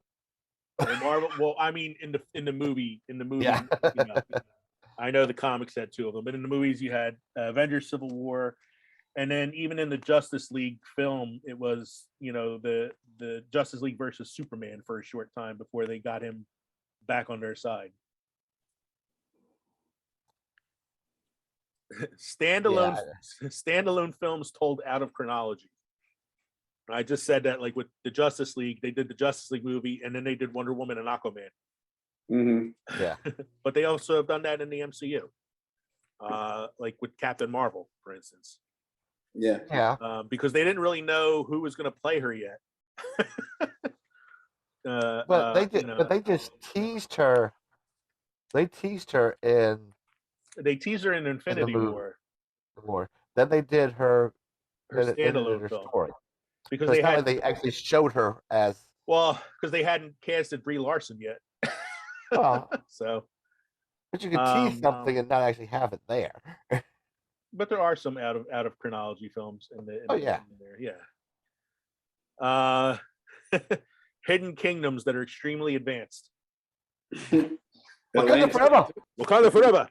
Marvel. Well, I mean, in the movie, Yeah. I know the comics had 2 of them, but in the movies you had Avengers Civil War, and then even in the Justice League film, it was the Justice League versus Superman for a short time before they got him back on their side. standalone films told out of chronology. I just said that, like with the Justice League, they did the Justice League movie, and then they did Wonder Woman and Aquaman. Mm-hmm. Yeah. But they also have done that in the MCU, like with Captain Marvel, for instance. Yeah. Because they didn't really know who was going to play her yet. But they did. But they just teased her. They teased her in. They teased her in Infinity War. Then they did her standalone her film. story. Because so it's not like they actually showed her as. Well, because they hadn't casted Brie Larson yet. So. But you can tease something and not actually have it there. But there are some out of chronology films in there. Yeah. Hidden kingdoms that are extremely advanced. Wakanda forever.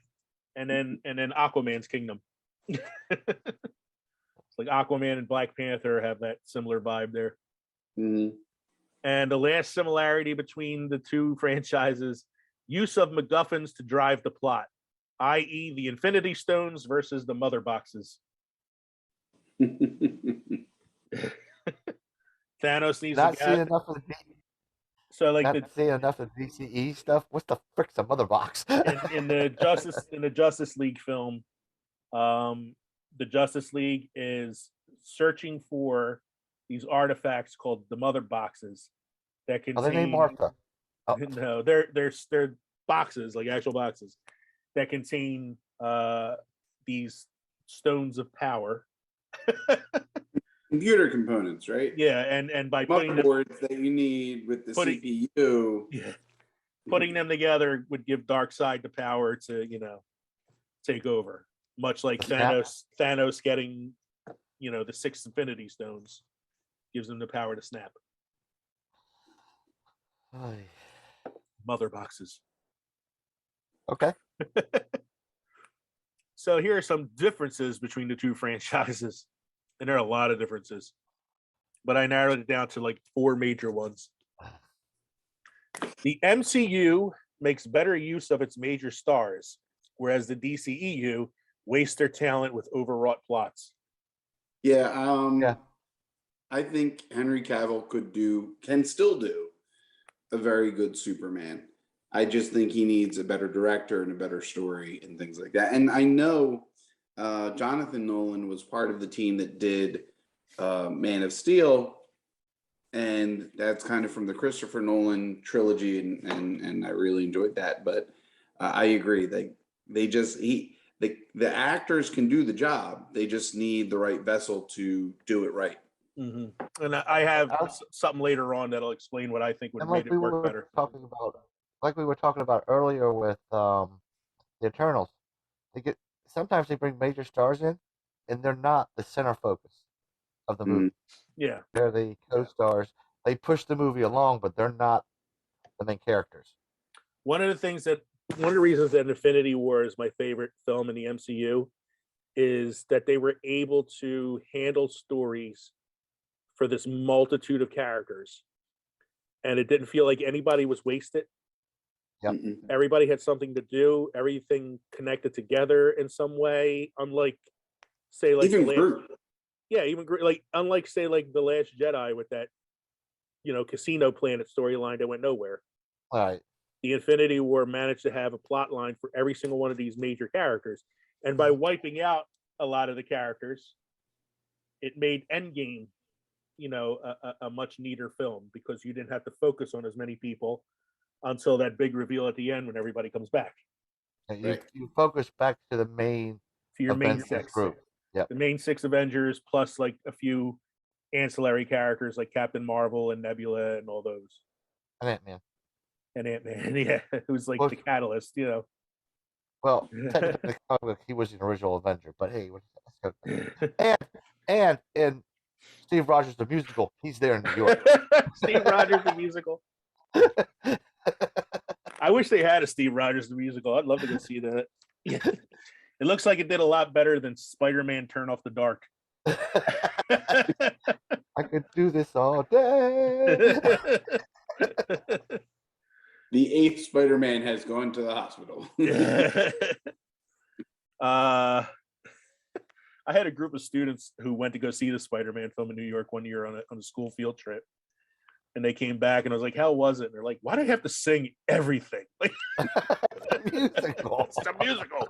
And then Aquaman's kingdom. It's like Aquaman and Black Panther have that similar vibe there. Mm-hmm. And the last similarity between the two franchises: use of MacGuffins to drive the plot, i.e., the Infinity Stones versus the Mother Boxes. Thanos needs not to see enough of the. So like not see enough of DCE stuff. What's the frick's a Mother Box? in the Justice League film, the Justice League is searching for these artifacts called the Mother Boxes that contain. Are they named Martha? Oh. No, they're boxes, like actual boxes that contain these stones of power. Computer components, right? Yeah, and by putting motherboards that you need with the CPU. Yeah. Putting them together would give Darkseid the power to, take over. Much like Thanos getting, the 6 Infinity Stones gives him the power to snap. Mother boxes. Okay. So here are some differences between the two franchises. And there are a lot of differences. But I narrowed it down to like 4 major ones. The MCU makes better use of its major stars, whereas the DCEU wastes their talent with overwrought plots. Yeah. I think Henry Cavill can still do a very good Superman. I just think he needs a better director and a better story and things like that. And I know Jonathan Nolan was part of the team that did Man of Steel, and that's kind of from the Christopher Nolan trilogy, and I really enjoyed that. But I agree, the actors can do the job. They just need the right vessel to do it right. Mm-hmm. And I have something later on that'll explain what I think would have made it work better. Like we were talking about earlier with the Eternals, sometimes they bring major stars in, and they're not the center focus of the movie. Yeah, they're the co-stars. They push the movie along, but they're not the main characters. One of the reasons that Infinity War is my favorite film in the MCU is that they were able to handle stories for this multitude of characters, and it didn't feel like anybody was wasted. Yep. Everybody had something to do. Everything connected together in some way. Unlike, say, like even Groot. Yeah, even like unlike, say, like The Last Jedi with that, Casino Planet storyline that went nowhere. All right. The Infinity War managed to have a plot line for every single one of these major characters, and by wiping out a lot of the characters, it made Endgame, a much neater film because you didn't have to focus on as many people until that big reveal at the end when everybody comes back. You focus back to the main. To your main 6 group. Yeah. The main 6 Avengers plus like a few ancillary characters like Captain Marvel and Nebula and all those. And Ant-Man, yeah, who's like the catalyst, Well, technically, he was an original Avenger, but hey, and in Steve Rogers the musical, he's there in New York. Steve Rogers the musical. I wish they had a Steve Rogers the musical. I'd love to go see that. Yeah. It looks like it did a lot better than Spider-Man Turn Off the Dark. I could do this all day. The 8th Spider-Man has gone to the hospital. I had a group of students who went to go see the Spider-Man film in New York one year on a school field trip, and they came back, and I was like, "How was it?" And they're like, "Why do I have to sing everything? Like, Musical. it's a musical."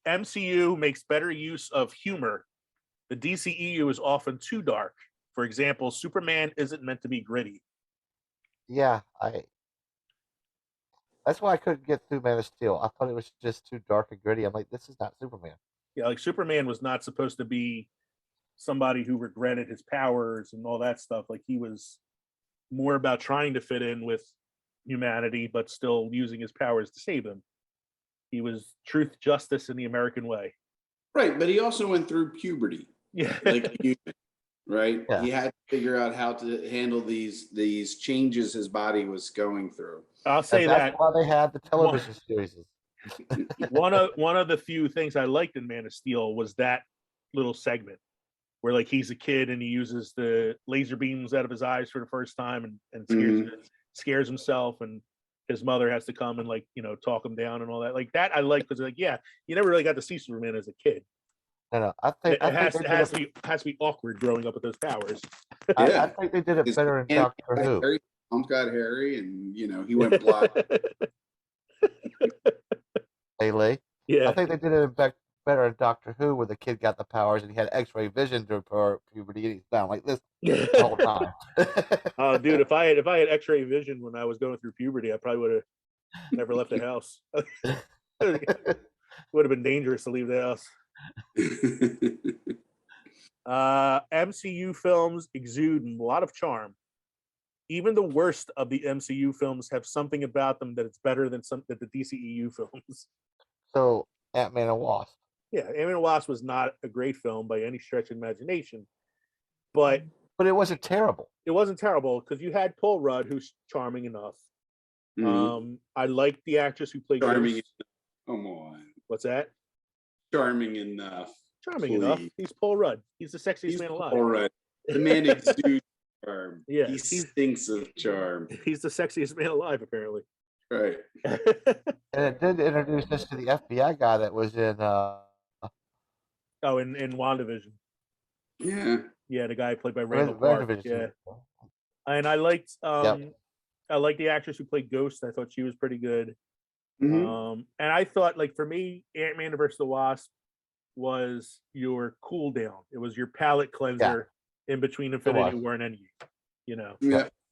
MCU makes better use of humor. The DCEU is often too dark. For example, Superman isn't meant to be gritty. Yeah, that's why I couldn't get through Man of Steel. I thought it was just too dark and gritty. I'm like, this is not Superman. Yeah, like Superman was not supposed to be somebody who regretted his powers and all that stuff. Like he was more about trying to fit in with humanity, but still using his powers to save them. He was truth, justice, in the American way. Right, but he also went through puberty. Yeah, Like you, right? Yeah. He had to figure out how to handle these changes his body was going through. I'll say And that that's why they had the television series. one of the few things I liked in Man of Steel was that little segment where like he's a kid and he uses the laser beams out of his eyes for the first time and scares himself, and his mother has to come and like, you know, talk him down and all that. Like that I like, because like, yeah, you never really got to see Superman as a kid. No, I think It has to be awkward growing up with those powers. I think they did it better in Doctor Who. Harry, Tom's got Harry, and you know he went black. Hey, Lee. Yeah. I think they did it better in Doctor Who, where the kid got the powers and he had X-ray vision during puberty, and he's down like this the whole time. Oh, dude, if I had X-ray vision when I was going through puberty, I probably would have never left the house. Would have been dangerous to leave the house. MCU films exude a lot of charm. Even the worst of the MCU films have something about them that it's better than the DCEU films. So, Ant-Man and Wasp. Yeah, Ant-Man and Wasp was not a great film by any stretch of imagination, but it wasn't terrible. It wasn't terrible because you had Paul Rudd, who's charming enough. I liked the actress who played charming. Ghost. Come on, what's that? Charming enough. Charming enough. He's Paul Rudd. He's the sexiest man alive. Paul Rudd. The man exudes charm. Yeah, he stinks of charm. He's the sexiest man alive, apparently. Right. And it did introduce us to the FBI guy that was in. In WandaVision. Yeah. Yeah, the guy played by Randall Park. Yeah. And I liked I liked the actress who played Ghost. I thought she was pretty good. And I thought, like, for me, Ant-Man versus the Wasp was your cool down. It was your palate cleanser in between Infinity War and Endgame, you know,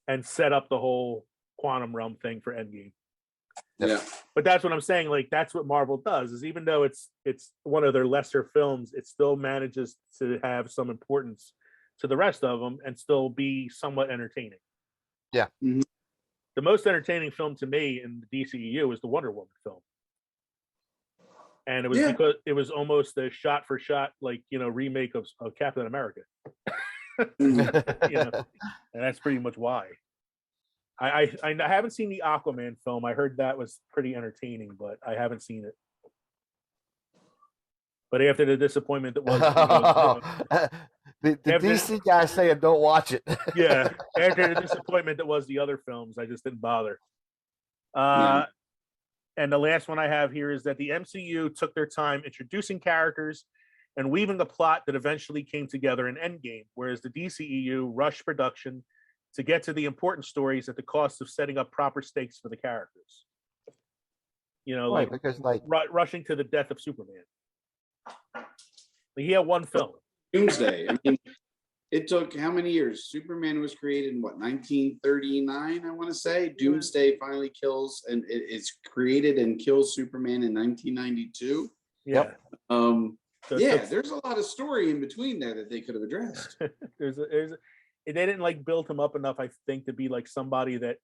and set up the whole quantum realm thing for Endgame. Yeah. But that's what I'm saying. Like, that's what Marvel does, is even though it's one of their lesser films, it still manages to have some importance to the rest of them and still be somewhat entertaining. Yeah. The most entertaining film to me in the DCEU is the Wonder Woman film. And it was because it was almost a shot for shot, like, you know, remake of Captain America. You know, and that's pretty much why. I haven't seen the Aquaman film. I heard that was pretty entertaining, but I haven't seen it. But after the disappointment that was the DC guy saying don't watch it. Yeah, after the disappointment that was the other films, I just didn't bother. And the last one I have here is that the MCU took their time introducing characters and weaving a plot that eventually came together in Endgame, whereas the DCEU rushed production to get to the important stories at the cost of setting up proper stakes for the characters. You know, right, because rushing to the death of Superman. He had one film. Doomsday. I mean, it took how many years? Superman was created in what, 1939, I want to say. Doomsday finally kills, and it's created and kills Superman in 1992. Yeah. There's a lot of story in between there that they could have addressed. They didn't like build him up enough, I think, to be like somebody that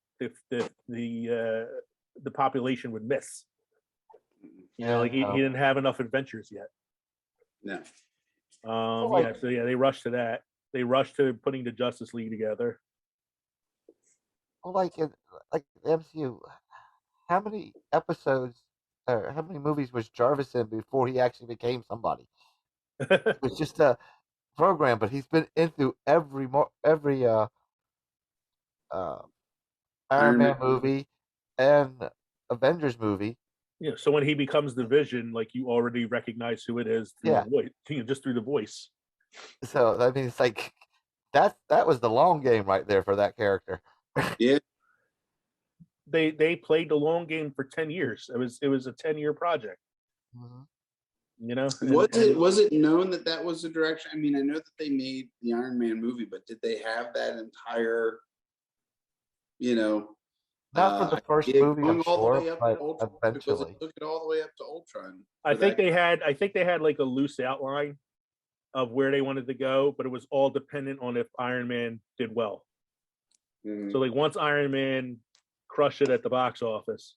the population would miss. You know, like he didn't have enough adventures yet. No. They rushed to that. They rushed to putting the Justice League together. Well, like the MCU, how many episodes or how many movies was Jarvis in before he actually became somebody? It was just a program, but he's been in through every Iron Man movie and Avengers movie. Yeah, so when he becomes the Vision, like you already recognize who it is through Yeah. the voice, just through the voice. So I mean, it's like that was the long game right there for that character. Yeah. They played the long game for 10 years. It was a 10-year project. Mhm. You know, Was it known that that was the direction? I mean, I know that they made the Iron Man movie, but did they have that entire, you know, Not for the first idea movie, I'm going all the sure, way up to but Ultron? Because it eventually. took it all the way up to Ultron. I for think that. I think they had like a loose outline of where they wanted to go, but it was all dependent on if Iron Man did well. Mhm. So like once Iron Man crushed it at the box office,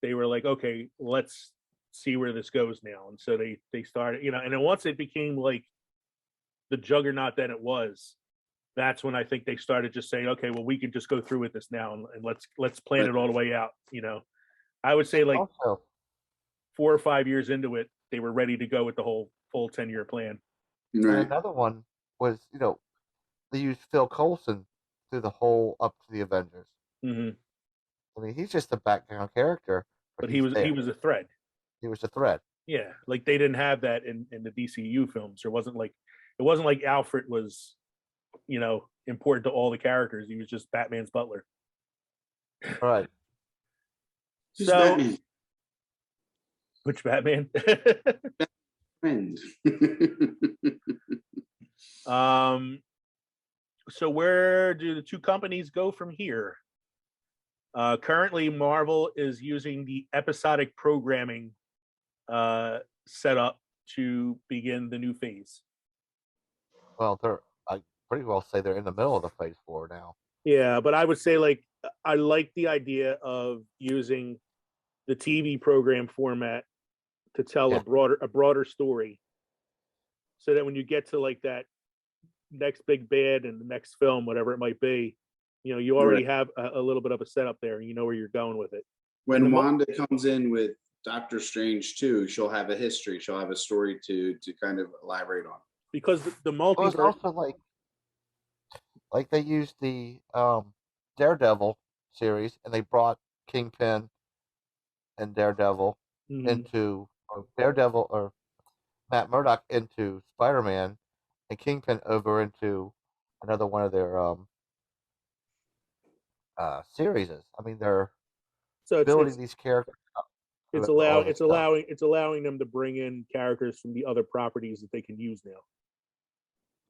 they were like, okay, let's see where this goes now. And so they started, you know, and then once it became like the juggernaut that it was, that's when I think they started just saying, okay, well, we can just go through with this now and let's plan Right. it all the way out. You know, I would say like Also, 4 or 5 years into it, they were ready to go with the whole full 10-year plan. and Right. another one was, they used Phil Coulson through the whole up to the Avengers. Mm-hmm. I mean, he's just a background character, but But he's there. he was a thread. He was a thread. Yeah, like they didn't have that in the DCU films. It wasn't like Alfred was, you know, important to all the characters. He was just Batman's butler. Right. Who's So Batman? which Batman? Friend. um so where do the two companies go from here? Currently Marvel is using the episodic programming setup to begin the new phase. Well, I pretty well say they're in the middle of the Phase 4 now. Yeah, but I would say like I like the idea of using the TV program format to tell Yeah. a broader story, so that when you get to like that next big bad in the next film, whatever it might be, you know, you already Right. have a little bit of a setup there, and you know where you're going with it. When Wanda comes in with Doctor Strange too, she'll have a history. She'll have a story to kind of elaborate on. Because the Well, it's multiverse. also like they used the Daredevil series, and they brought Kingpin and Daredevil Mhm. into Daredevil or Matt Murdock into Spider-Man, and Kingpin over into another one of their series. I mean, they're So building these characters up through all this stuff. it's allowing them to bring in characters from the other properties that they can use now.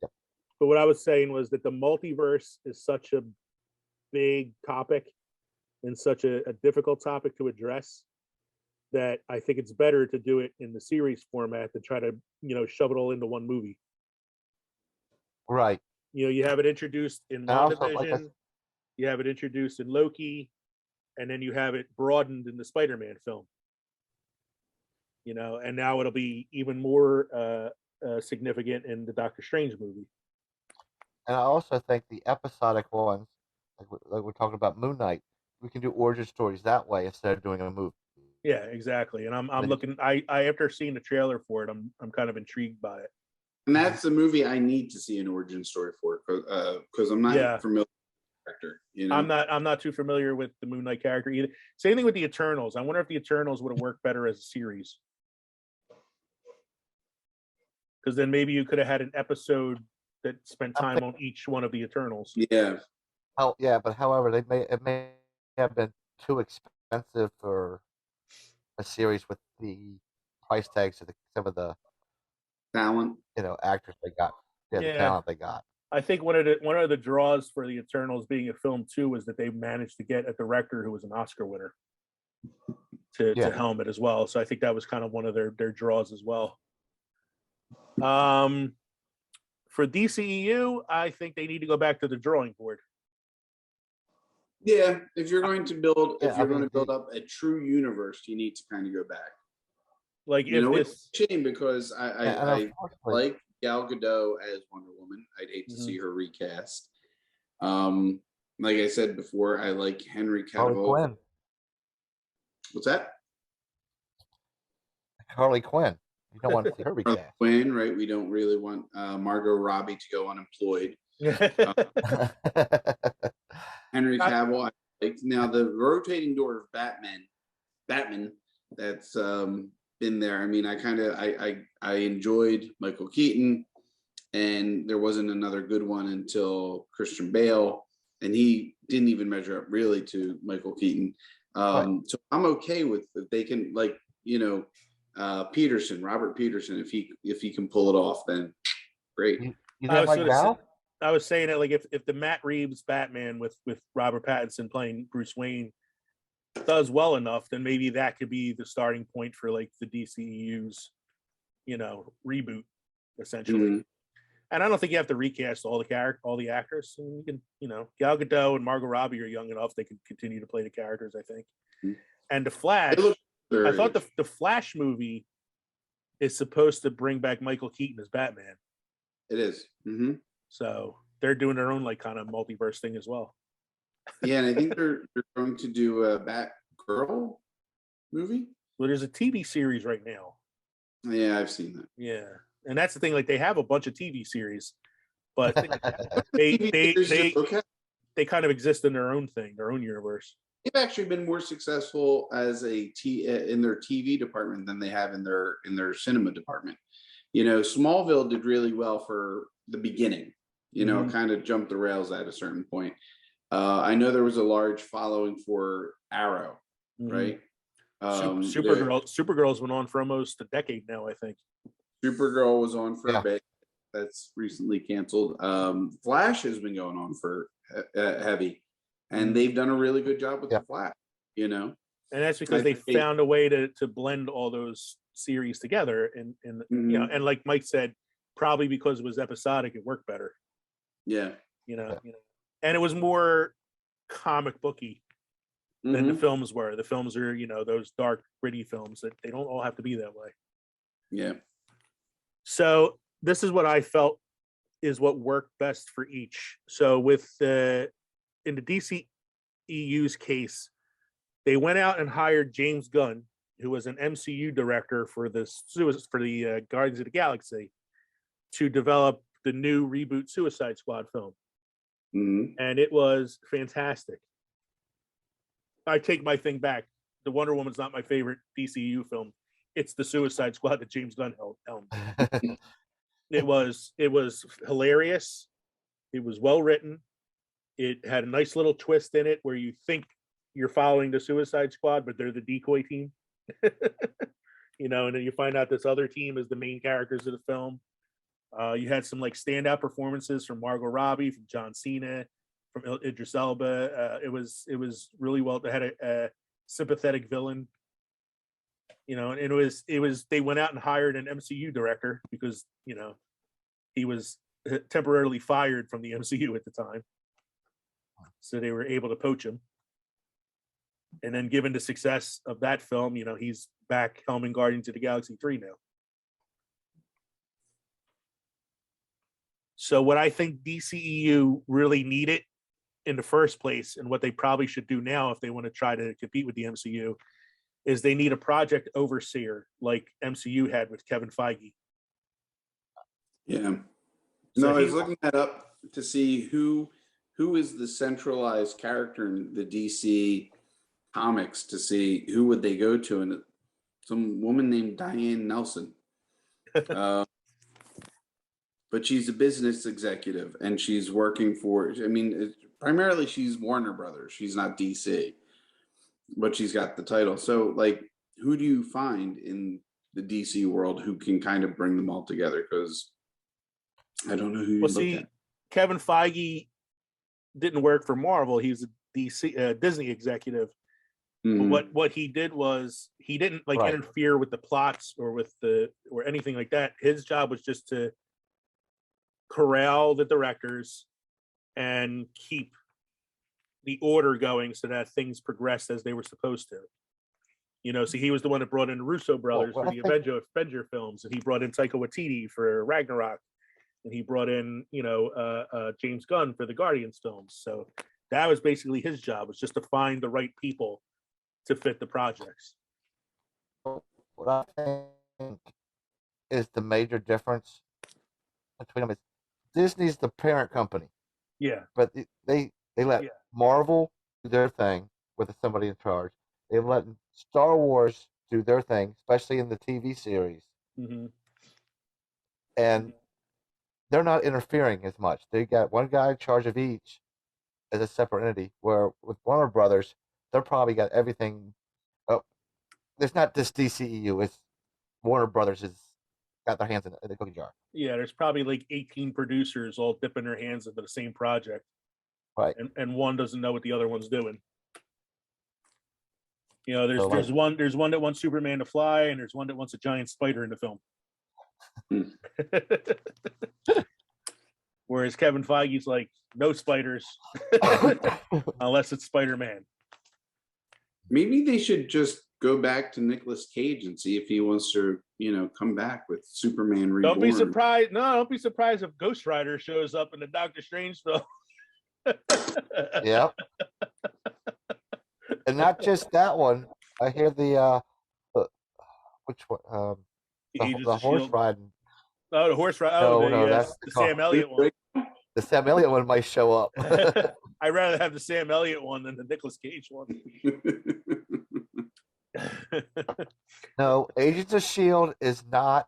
Yep. But what I was saying was that the multiverse is such a big topic and such a difficult topic to address that I think it's better to do it in the series format than try to, you know, shove it all into one movie. Right. You know, you have it introduced in And also, WandaVision, you have it introduced in Loki, and then you have it broadened in the Spider-Man film. You know, and now it'll be even more significant in the Doctor Strange movie. and I also think the episodic ones, like we're talking about Moon Knight, we can do origin stories that way instead of doing a movie. Yeah, exactly. And I'm looking. I after seeing the trailer for it, I'm kind of intrigued by it. And that's the movie I need to see an origin story for, because I'm not familiar with the character. You know, I'm not too familiar with the Moon Knight character either. Same thing with the Eternals. I wonder if the Eternals would have worked better as a series, because then maybe you could have had an episode that spent time on each one of the Eternals. Yeah. Oh yeah, but however, it may have been too expensive for a series with the price tags of some of the Talent. actors they got. Yeah, the talent they got. I think one of the draws for the Eternals being a film too was that they managed to get a director who was an Oscar winner to helm it as well. So I think that was kind of one of their draws as well. For DCEU, I think they need to go back to the drawing board. Yeah, if you're going to build build up a true universe, you need to kind of go back. Like, it's a shame because I like Gal Gadot as Wonder Woman. I'd hate to see her recast. Like I said before, I like Henry Cavill. What's that? Harley Quinn. You don't want to see her recast. Quinn, right? We don't really want Margot Robbie to go unemployed. Henry Cavill. Now the rotating door of Batman that's been there. I mean, I enjoyed Michael Keaton, and there wasn't another good one until Christian Bale, and he didn't even measure up really to Michael Keaton. Right. So I'm okay with if they can, like, Robert Peterson, if he can pull it off, then great. You I didn't was like sort of Val? I was saying that, like, if the Matt Reeves Batman with Robert Pattinson playing Bruce Wayne does well enough, then maybe that could be the starting point for like the DCEU's, reboot, essentially. Mhm. And I don't think you have to recast all the actors. I mean, you can, Gal Gadot and Margot Robbie are young enough; they can continue to play the characters, I think. And the They look Flash, I their thought age. the Flash movie is supposed to bring back Michael Keaton as Batman. It is. Mm-hmm. So they're doing their own like kind of multiverse thing as well. Yeah, and I think they're going to do a Batgirl movie. Well, there's a TV series right now. Yeah, I've seen that. Yeah, and that's the thing. Like they have a bunch of TV series, but they TV they series they are okay. they kind of exist in their own thing, their own universe. They've actually been more successful as in their TV department than they have in their cinema department. Smallville did really well for the beginning. Mhm. Kind of jumped the rails at a certain point. I know there was a large following for Arrow, Mhm. right? Supergirl's been on for almost a decade now, I think. Supergirl was on for Yeah. a bit. That's recently canceled. Flash has been going on for heavy, and they've done a really good job with Yeah. the Flash. And that's because they found a way to blend all those series together, and Mhm. and like Mike said, probably because it was episodic, it worked better. Yeah. And it was more comic booky than the Mhm. films were. The films are, those dark, gritty films that they don't all have to be that way. Yeah. So this is what I felt is what worked best for each. So with in the DCEU's case, they went out and hired James Gunn, who was an MCU director for the Guardians of the Galaxy, to develop the new reboot Suicide Squad film, Mhm. and it was fantastic. I take my thing back. The Wonder Woman's not my favorite DCU film. It's the Suicide Squad that James Gunn helmed. It was hilarious. It was well written. It had a nice little twist in it where you think you're following the Suicide Squad, but they're the decoy team. And then you find out this other team is the main characters of the film. You had some like standout performances from Margot Robbie, from John Cena, from Idris Elba. It was really well. They had a sympathetic villain, and it was they went out and hired an MCU director because he was temporarily fired from the MCU at the time, so they were able to poach him. And then, given the success of that film, he's back helming Guardians of the Galaxy 3 now. So, what I think DCEU really needed in the first place, and what they probably should do now if they want to try to compete with the MCU, is they need a project overseer like MCU had with Kevin Feige. Yeah. So No, I was looking that up to see who is the centralized character in the DC comics, to see who would they go to, and some woman named Diane Nelson. But she's a business executive, and she's working for. I mean, primarily she's Warner Brothers. She's not DC, but she's got the title. So, like, who do you find in the DC world who can kind of bring them all together? Because I don't know who you look at. Kevin Feige didn't work for Marvel. He was a Disney executive. Mhm. But what he did was he didn't interfere with the plots or anything like that. His job was just to corral the directors and keep the order going so that things progressed as they were supposed to. So he was the one that brought in the Russo brothers for the Avenger films, and he brought in Taika Waititi for Ragnarok, and he brought in James Gunn for the Guardians films. So that was basically his job, was just to find the right people to fit the projects. What I think is the major difference between them is Disney's the parent company. Yeah. But they let Marvel do their thing with somebody in charge. They let Star Wars do their thing, especially in the TV series, Hmm. and they're not interfering as much. They got one guy in charge of each as a separate entity. Where with Warner Brothers, they're probably got everything. Oh, it's not this DCEU. It's Warner Brothers has got their hands in the cookie jar. Yeah, there's probably like 18 producers all dipping their hands into the same project, Right. and one doesn't know what the other one's doing. You know, there's So, like, there's one that wants Superman to fly, and there's one that wants a giant spider in the film. Hmm. Whereas Kevin Feige's like, no spiders unless it's Spider-Man. Maybe they should just go back to Nicolas Cage and see if he wants to, come back with Superman Reborn. Don't be surprised. No, don't be surprised if Ghost Rider shows up in the Doctor Strange film. yeah. And not just that one. I hear which one? Agents The of horse S.H.I.E.L.D.. riding. Oh, the horse ride. No, Oh, no, that's the Sam Elliott one. The Sam Elliott one might show up. I'd rather have the Sam Elliott one than the Nicolas Cage one. No, Agents of S.H.I.E.L.D. is not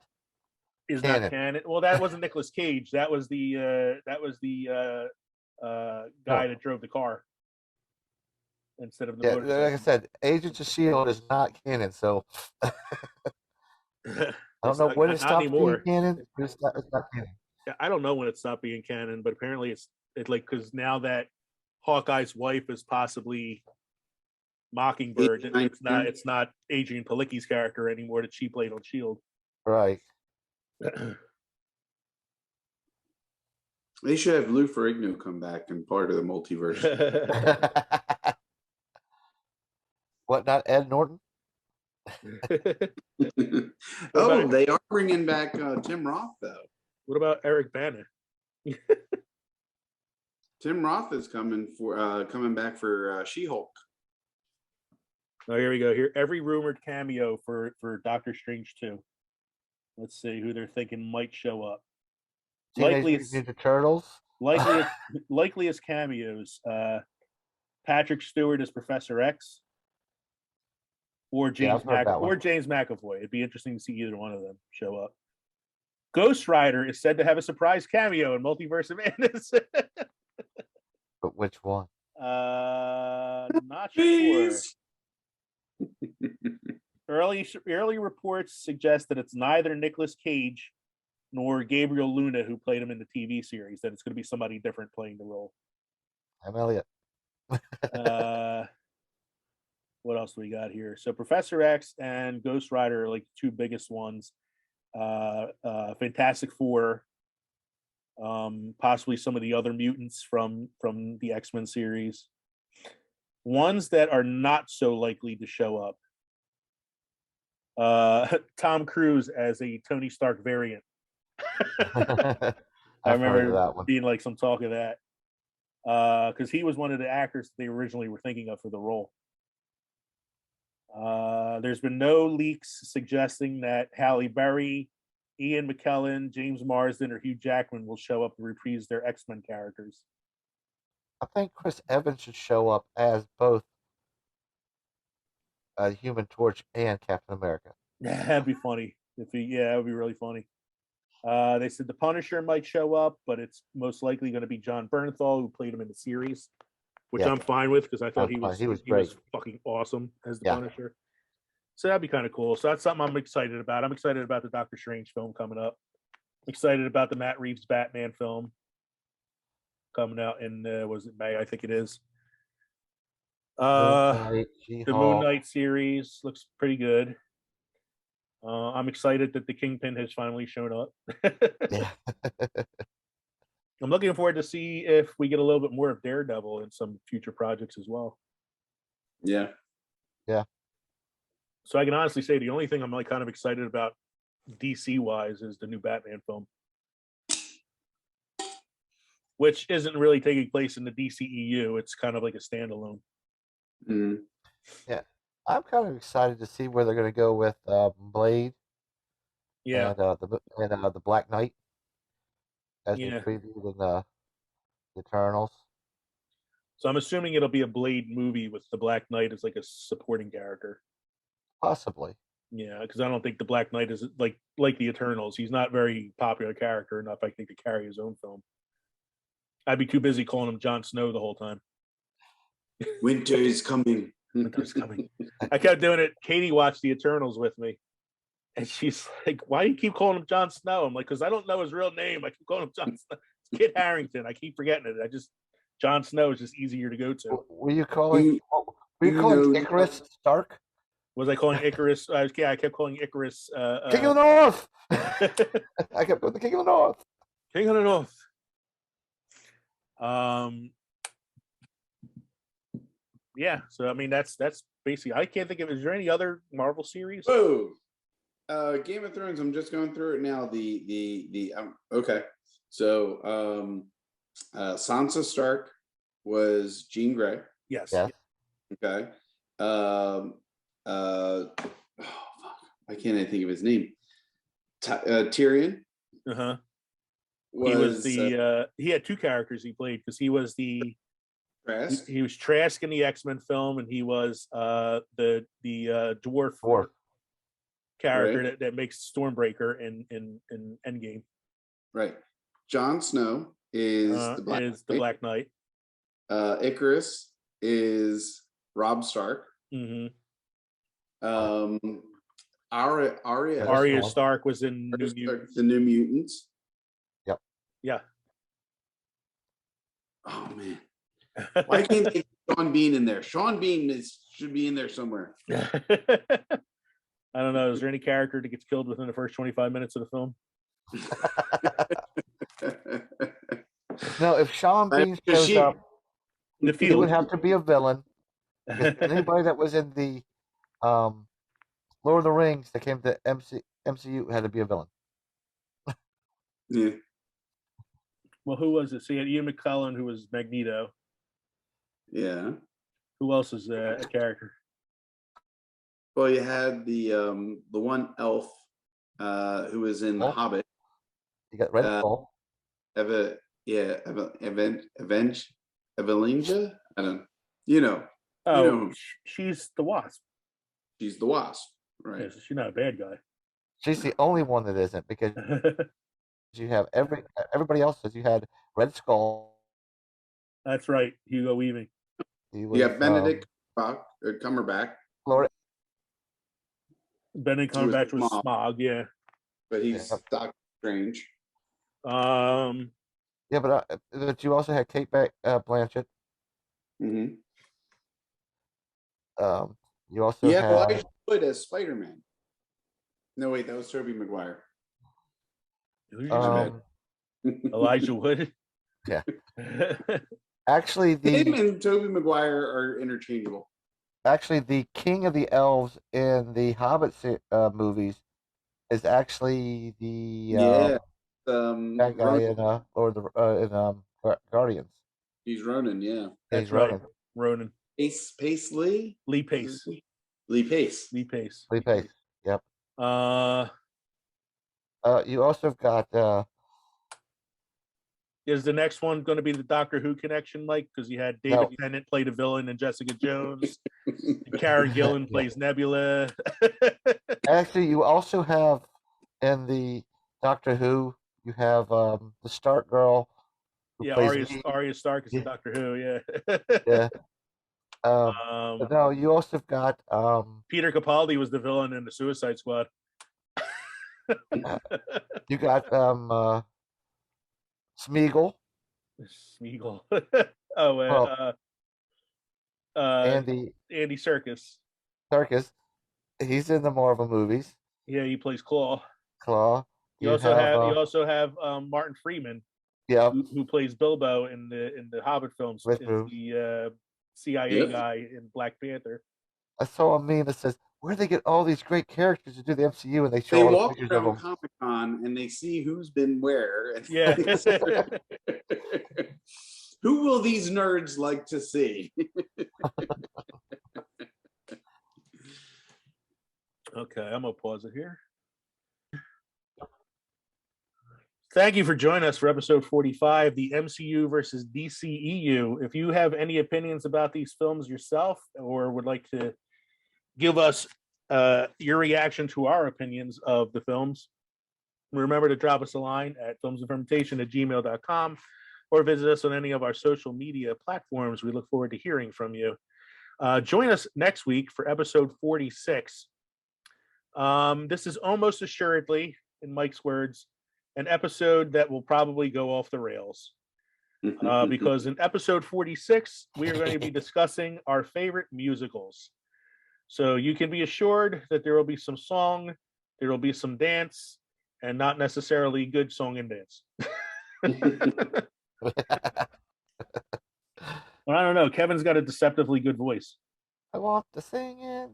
not canon. Well, that wasn't Nicolas Cage. That was the guy that drove the car instead of the motorcycle. Like I said, Agents of S.H.I.E.L.D. is not canon, so I don't know when it stops being canon. It's not canon. I don't know when it stopped being canon, but apparently it's like, because now that Hawkeye's wife is possibly Mockingbird, it's not Adrian Palicki's character anymore that she played on S.H.I.E.L.D. Right. They should have Lou Ferrigno come back and part of the multiverse. What, not Ed Norton? Oh, they are bringing back Tim Roth, though. What about Eric Bana? Tim Roth is coming back for She-Hulk. Oh, here we go. Here, every rumored cameo for Doctor Strange 2. Let's see who they're thinking might show up. Teenage Mutant Ninja Turtles. Likely as cameos. Patrick Stewart as Professor X, or James McAvoy. It'd be interesting to see either one of them show up. Ghost Rider is said to have a surprise cameo in Multiverse of Madness. But which one? Not sure. Early reports suggest that it's neither Nicolas Cage nor Gabriel Luna who played him in the TV series. That it's going to be somebody different playing the role. I'm Elliot. What else do we got here? So Professor X and Ghost Rider are like the two biggest ones. Fantastic Four, possibly some of the other mutants from the X-Men series. Ones that are not so likely to show up. Tom Cruise as a Tony Stark variant. I remember being like some talk of that. Because he was one of the actors that they originally were thinking of for the role. There's been no leaks suggesting that Halle Berry, Ian McKellen, James Marsden, or Hugh Jackman will show up to reprise their X-Men characters. I think Chris Evans should show up as both Human Torch and Captain America. That'd be funny. That would be really funny. They said the Punisher might show up, but it's most likely going to be John Bernthal, who played him in the series, which I'm fine with because I thought he was fucking awesome as the Punisher. So that'd be kind of cool. So that's something I'm excited about. I'm excited about the Doctor Strange film coming up. I'm excited about the Matt Reeves Batman film coming out in was it May? I think it is. The Moon Knight series looks pretty good. I'm excited that the Kingpin has finally shown up. I'm looking forward to see if we get a little bit more of Daredevil in some future projects as well. Yeah. So I can honestly say the only thing I'm like kind of excited about DC wise is the new Batman film, which isn't really taking place in the DCEU. It's kind of like a standalone. Mm. Yeah, I'm kind of excited to see where they're going to go with Blade. Yeah, and the Black Knight, as we previewed in the Eternals. So I'm assuming it'll be a Blade movie with the Black Knight as like a supporting character. Possibly. Yeah, because I don't think the Black Knight is like the Eternals. He's not very popular character enough, I think, to carry his own film. I'd be too busy calling him Jon Snow the whole time. Winter is coming. Winter's coming. I kept doing it. Katie watched the Eternals with me, and she's like, "Why do you keep calling him Jon Snow?" I'm like, "Because I don't know his real name. I keep calling him Jon Snow. It's Kit Harington. I keep forgetting it. Jon Snow is just easier to go to." Were you calling Icarus Stark? Was I calling Icarus? I kept calling Icarus King of the North. I kept putting the King of the North. King of the North. Yeah. So I mean, that's basically. I can't think of. Is there any other Marvel series? Oh, Game of Thrones. I'm just going through it now. Okay. So Sansa Stark was Jean Grey. Yes. Okay. Oh, fuck. Why can't I think of his name? Tyrion. Uh-huh. He was he had two characters he played because he was Trask. He was Trask in the X-Men film, and he was the dwarf character right. that makes Stormbreaker in Endgame. Right. Jon Snow is the Black Knight. Icarus is Robb Stark. Mm-hmm. Arya Stark was in the New Mutants. Yep. Yeah. Oh man. Why can't they get Sean Bean in there? Sean Bean should be in there somewhere. I don't know. Is there any character that gets killed within the first 25 minutes of the film? No, if Sean Bean shows up, he would have to be a villain. Anybody that was in the Lord of the Rings that came to MCU had to be a villain. Yeah. Well, who was it? So you had Ian McKellen, who was Magneto. Yeah. Who else is a character? Well, you had the one elf who was in The Hobbit. You got Red Skull. Evelynja? I don't. She's the Wasp. She's the Wasp, right? Yeah, so she's not a bad guy. She's the only one that isn't, because you have everybody else. You had Red Skull. That's right, Hugo Weaving. You have Benedict Cumberbatch. Benedict Cumberbatch was Smog, yeah. But he's Doctor Strange. Yeah, but you also had Kate Blanchett. Mm-hmm. You also had Elijah Wood as Spider-Man. No, wait, that was Tobey Maguire. Elijah Wood. Yeah. Actually, him and Tobey Maguire are interchangeable. Actually, the King of the Elves in the Hobbit movies is actually the that guy in Guardians. He's Ronan, yeah. That's right. Ronan. Lee Pace. Yep. You also have got. Is the next one going to be the Doctor Who connection, Mike? Because you had David Tennant play the villain in Jessica Jones. Karen Gillan plays Nebula. Actually, you also have in the Doctor Who, you have the Stark girl. Arya Stark is the Doctor Who. Yeah. Yeah. No, you also got Peter Capaldi was the villain in the Suicide Squad. You got Smeagol. Andy Serkis. He's in the Marvel movies. Yeah, he plays Claw. You also have Martin Freeman. Yeah. Who plays Bilbo in the Hobbit films? Is the CIA guy in Black Panther. I saw a meme that says, "Where do they get all these great characters to do the MCU?" And they show they all walk the pictures of them. Comic-Con and they see who's been where. Yeah. Who will these nerds like to see? Okay, I'm gonna pause it here. Thank you for joining us for episode 45, the MCU versus DCEU. If you have any opinions about these films yourself or would like to give us your reaction to our opinions of the films. Remember to drop us a line at filmsandfermentation@gmail.com or visit us on any of our social media platforms. We look forward to hearing from you. Join us next week for episode 46. This is almost assuredly, in Mike's words, an episode that will probably go off the rails. Because in episode 46, we are going to be discussing our favorite musicals. So you can be assured that there will be some song, there will be some dance, and not necessarily good song and dance. Well, I don't know. Kevin's got a deceptively good voice. I want to sing it.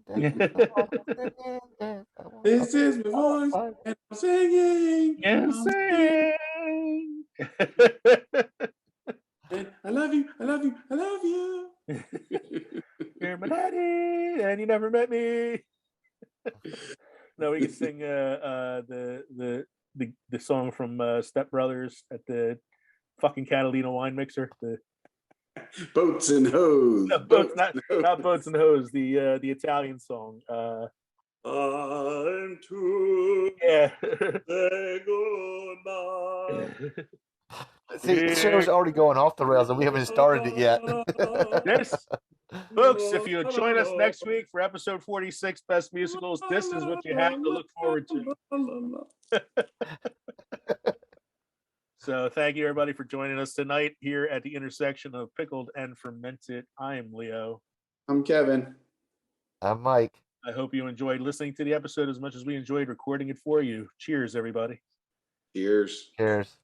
This is my voice, and I'm singing. Yeah, I'm sing. singing. I love you. I love you. I love you. You're my daddy, and you never met me. No, we can sing the song from Step Brothers at the fucking Catalina wine mixer. The Boats and hose. no, boats, not boats and hose. The Italian song. I'm to Yeah. say goodbye. See, the show's already going off the rails, and we haven't started it yet. Yes, folks. If you join us next week for episode 46, Best Musicals, this is what you have to look forward to. So thank you everybody for joining us tonight here at the intersection of pickled and fermented. I am Leo. I'm Kevin. I'm Mike. I hope you enjoyed listening to the episode as much as we enjoyed recording it for you. Cheers, everybody. Cheers. Cheers.